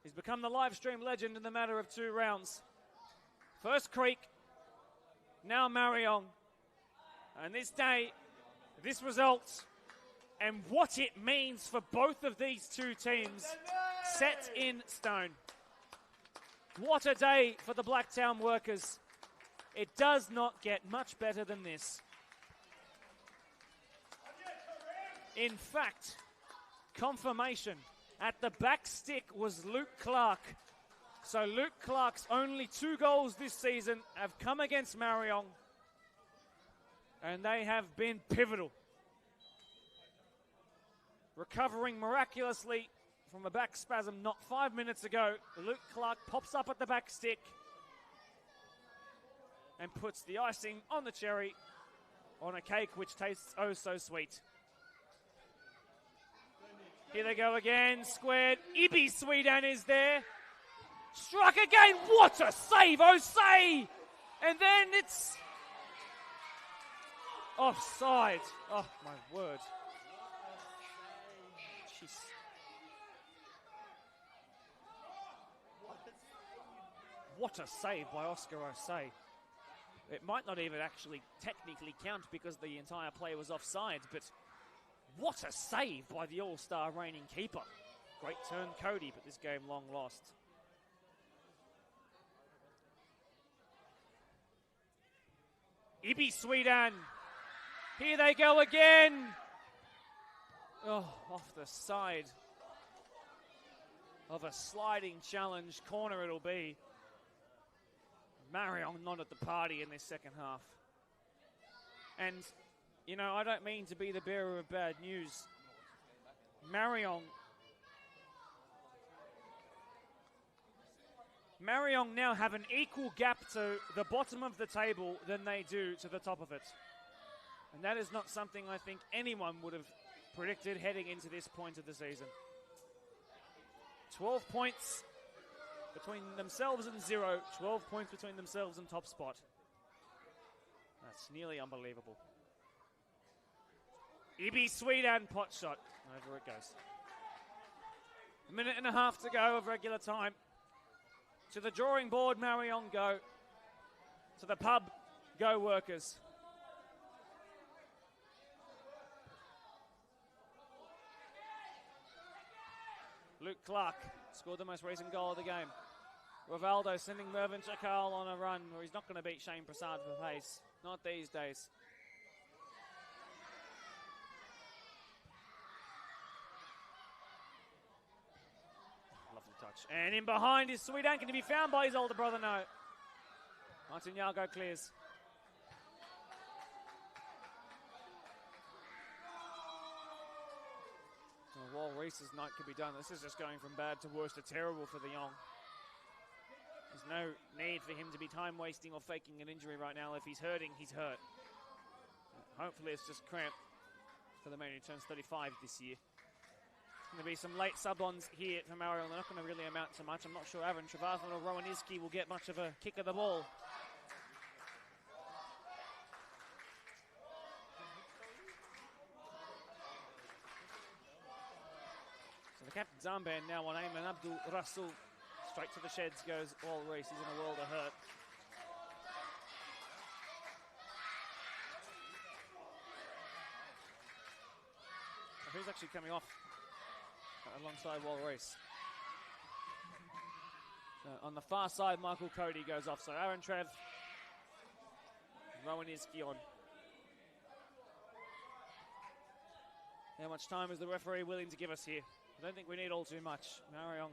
He's become the live stream legend in the matter of 2 rounds. First Creek, now Marayong. And this day, this result, and what it means for both of these 2 teams, set in stone. What a day for the Blacktown Workers. It does not get much better than this. In fact, confirmation at the back stick was Luke Clark. So Luke Clark's only 2 goals this season have come against Marayong, and they have been pivotal. Recovering miraculously from a back spasm not 5 minutes ago, Luke Clark pops up at the back stick and puts the icing on the cherry on a cake which tastes oh so sweet. Here they go again, squared. Ibi Swedan is there. Struck again, what a save, Osei! And then it's offside. Oh, my word. Jeez. What a save by Oscar Osei. It might not even actually technically count because the entire play was offside, but what a save by the all-star reigning keeper. Great turn, Cody, but this game long lost. Ibi Swedan. Here they go again. Oh, off the side. of a sliding challenge corner it'll be. Marayong not at the party in this second half. And, you know, I don't mean to be the bearer of bad news. Marayong now have an equal gap to the bottom of the table than they do to the top of it. And that is not something I think anyone would have predicted heading into this point of the season. 12 points between themselves and 0. 12 points between themselves and top spot. That's nearly unbelievable. Ibi Sweetan pot shot. Over it goes. A minute and a half to go of regular time. To the drawing board, Marayong go. To the pub, go workers. Luke Clark scored the most recent goal of the game. Rivaldo sending Mervyn Chakal on a run where he's not going to beat Shane Prasad for pace. Not these days. Lovely touch. And in behind is Sweetan. Can he be found by his older brother? No. Martin Yago clears. While Reese's night could be done, this is just going from bad to worse to terrible for the Yong. There's no need for him to be time wasting or faking an injury right now. If he's hurting, he's hurt. Hopefully it's just cramp for the man who turns 35 this year. Going to be some late sub-ons here for Marayong. They're not going to really amount to much. I'm not sure Aaron Trevathan or Rowan Iski will get much of a kick of the ball. So the captain's armband now on Ayman Abdul Rasul. Straight to the sheds goes Wal Reese. He's in a world of hurt. So who's actually coming off alongside Wal Reese? So on the far side, Michael Cody goes off. So Aaron Trev, Rowan Iski on. How much time is the referee willing to give us here? I don't think we need all too much. Marayong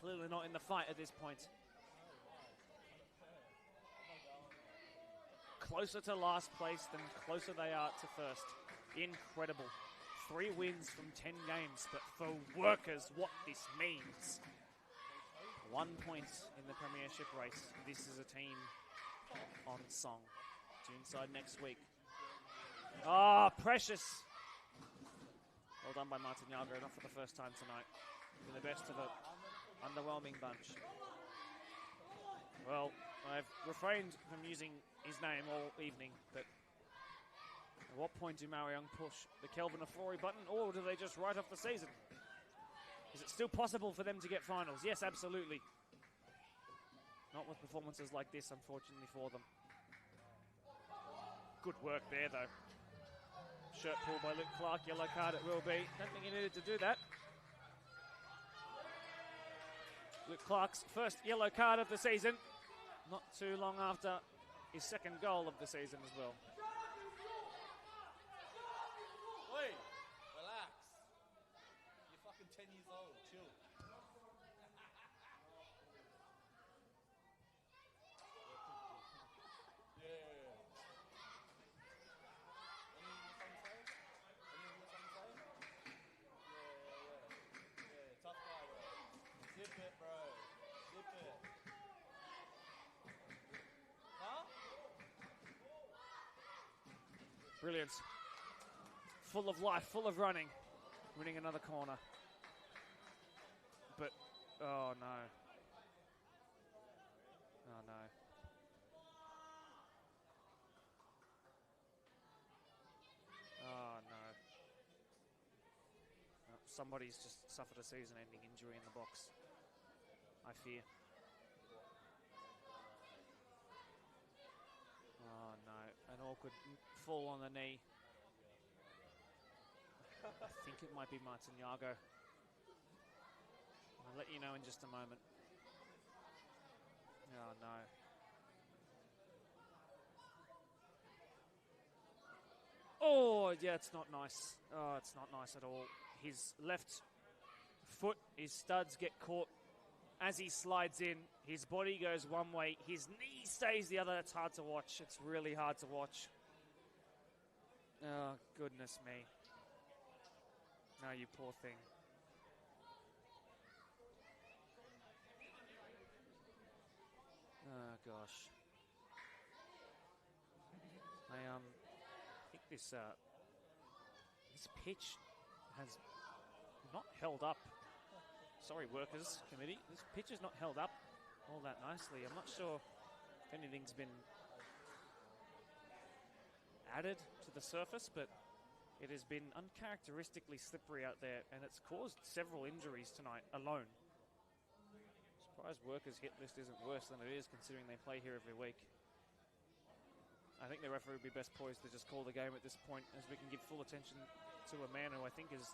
clearly not in the fight at this point. Closer to last place than closer they are to first. Incredible. 3 wins from 10 games, but for workers, what this means. 1 point in the premiership race. This is a team on song. Toonside next week. Ah, precious. Well done by Martin Yago, not for the first time tonight. Been the best of an underwhelming bunch. Well, I've refrained from using his name all evening, but at what point do Marayong push the Kelvin Ofori button, or do they just write off the season? Is it still possible for them to get finals? Yes, absolutely. Not with performances like this, unfortunately for them. Good work there, though. Shirt pull by Luke Clark, yellow card it will be. Don't think he needed to do that. Luke Clark's first yellow card of the season. Not too long after his second goal of the season as well. Wait, relax. You're fucking 10 years old, chill. Brilliant. Full of life, full of running. Winning another corner. But, oh no. Oh no. Oh no. Somebody's just suffered a season-ending injury in the box, I fear. Oh no, an awkward fall on the knee. I think it might be Martin Yago. I'll let you know in just a moment. Oh no. Oh yeah, it's not nice. Oh, it's not nice at all. His left foot, his studs get caught as he slides in. His body goes one way, his knee stays the other. It's hard to watch. It's really hard to watch. Oh, goodness me. No, you poor thing. Oh, gosh. I think this pitch has not held up. Sorry, workers committee. This pitch is not held up all that nicely. I'm not sure if anything's been added to the surface, but it has been uncharacteristically slippery out there, and it's caused several injuries tonight alone. Surprised workers' hit list isn't worse than it is, considering they play here every week. I think the referee would be best poised to just call the game at this point, as we can give full attention to a man who I think has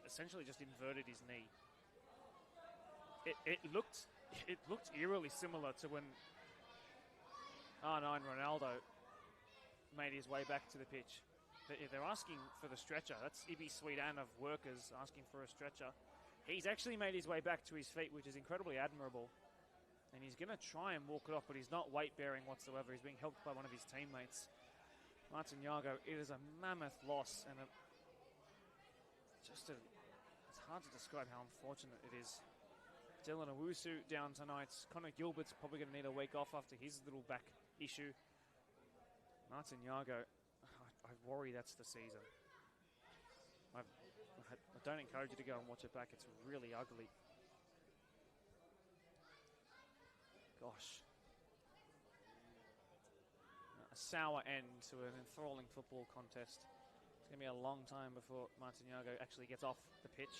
essentially just inverted his knee. It looked eerily similar to when R9 Ronaldo made his way back to the pitch. They're asking for the stretcher. That's Ibi Sweetan of Workers asking for a stretcher. He's actually made his way back to his feet, which is incredibly admirable. And he's going to try and walk it off, but he's not weight-bearing whatsoever. He's being helped by one of his teammates. Martin Yago, it is a mammoth loss, and it's hard to describe how unfortunate it is. Dylan Owusu down tonight. Connor Gilbert's probably going to need a week off after his little back issue. Martin Yago, I worry that's the season. I don't encourage you to go and watch it back. It's really ugly. Gosh. A sour end to an enthralling football contest. It's going to be a long time before Martin Yago actually gets off the pitch.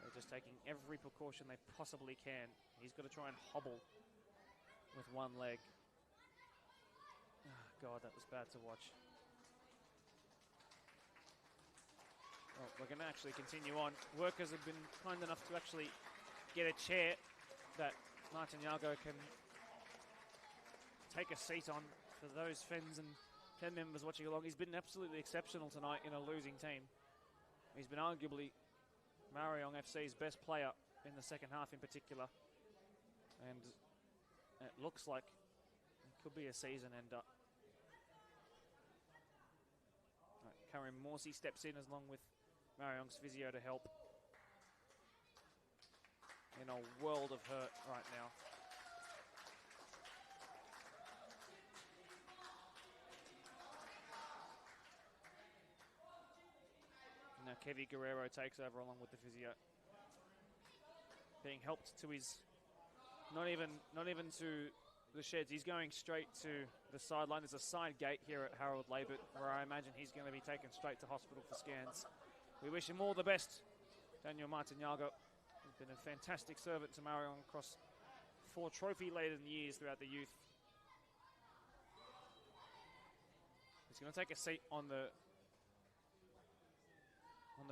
They're just taking every precaution they possibly can. He's got to try and hobble with one leg. Oh, God, that was bad to watch. Well, we're going to actually continue on. Workers have been kind enough to actually get a chair that Martin Yago can take a seat on for those fans and 10 members watching along. He's been absolutely exceptional tonight in a losing team. He's been arguably Marayong FC's best player in the second half in particular. And it looks like it could be a season ender. Right, Karim Morsi steps in along with Marayong's physio to help. In a world of hurt right now. Now Kevy Guerrero takes over along with the physio. Being helped to his, not even to the sheds. He's going straight to the sideline. There's a side gate here at Harold Laybutt where I imagine he's going to be taken straight to hospital for scans. We wish him all the best, Daniel Martin Yago. He's been a fantastic servant to Marayong across 4 trophy-laden years throughout the youth. He's going to take a seat on the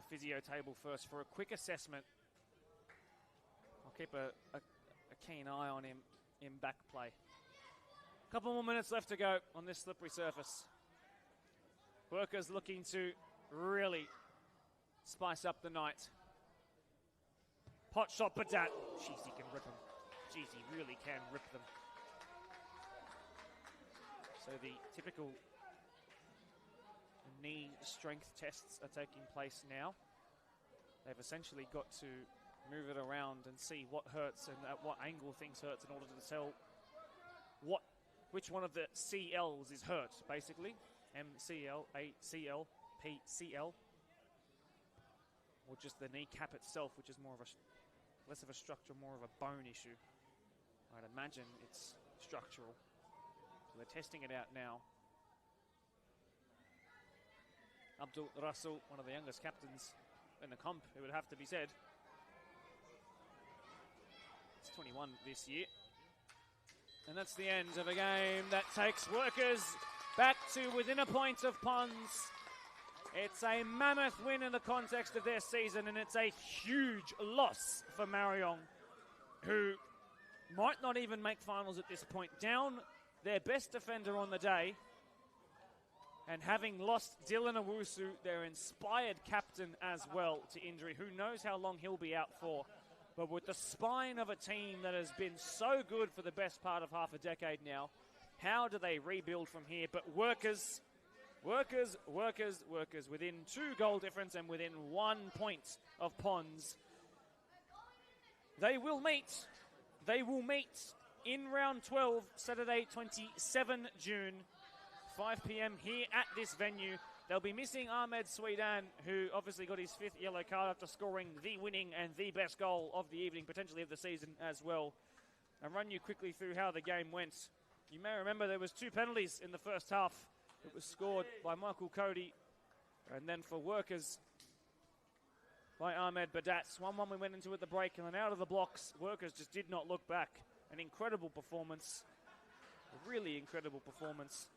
physio table first for a quick assessment. I'll keep a keen eye on him in back play. A couple more minutes left to go on this slippery surface. Workers looking to really spice up the night. Pot shot, but that. Jeez, he can rip them. Jeez, he really can rip them. So the typical knee strength tests are taking place now. They've essentially got to move it around and see what hurts and at what angle things hurts in order to tell which one of the CLs is hurt, basically. MCL, ACL, PCL. Or just the kneecap itself, which is more of less of a structure, more of a bone issue. I'd imagine it's structural. So they're testing it out now. Abdul Rasul, one of the youngest captains in the comp, it would have to be said. He's 21 this year. And that's the end of a game that takes Workers back to within a point of Ponds. It's a mammoth win in the context of their season, and it's a huge loss for Marayong, who might not even make finals at this point. Down their best defender on the day, And having lost Dylan Owusu, their inspired captain as well, to injury, who knows how long he'll be out for. But with the spine of a team that has been so good for the best part of half a decade now, how do they rebuild from here? But Workers, within 2 goal difference and within 1 point of Ponds. They will meet in round 12, Saturday, 27 June, 5 p.m. here at this venue. They'll be missing Ahmed Sweedan, who obviously got his 5th yellow card after scoring the winning and the best goal of the evening, potentially of the season as well. I'll run you quickly through how the game went. You may remember there was 2 penalties in the first half. It was scored by Michael Cody, and then for Workers by Ahmed Badat. 1-1 we went into at the break, and then out of the blocks, Workers just did not look back. An incredible performance, a really incredible performance.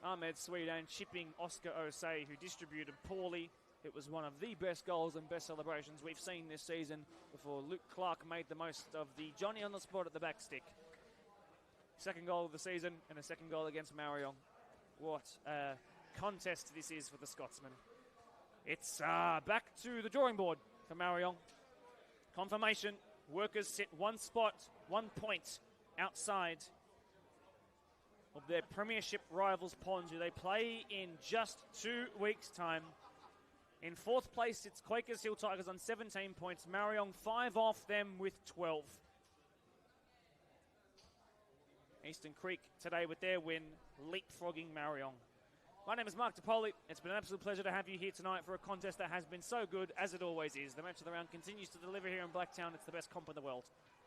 Ahmed Sweedan chipping Oscar Osei, who distributed poorly. It was one of the best goals and best celebrations we've seen this season before Luke Clark made the most of the Johnny on the spot at the back stick. Second goal of the season and a second goal against Marayong. What a contest this is for the Scotsman. It's back to the drawing board for Marayong. Confirmation, Workers sit 1 spot, 1 point outside of their premiership rivals Ponds, who they play in just 2 weeks' time. In 4th place, it's Quakers Hill Tigers on 17 points. Marayong 5 off them with 12. Eastern Creek today with their win, leapfrogging Marayong. My name is Mark DePoli. It's been an absolute pleasure to have you here tonight for a contest that has been so good, as it always is. The match of the round continues to deliver here in Blacktown. It's the best comp in the world,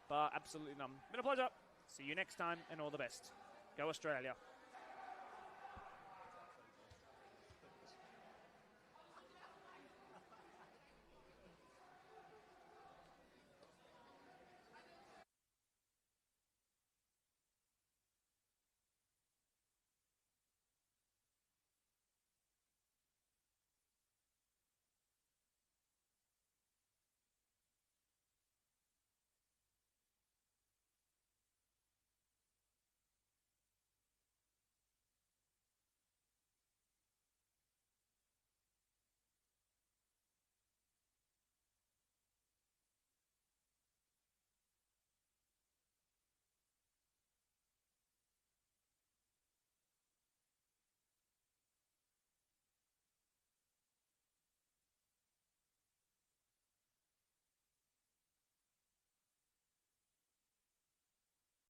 but absolutely none. Been a pleasure. See you next time, and all the best. Go Australia.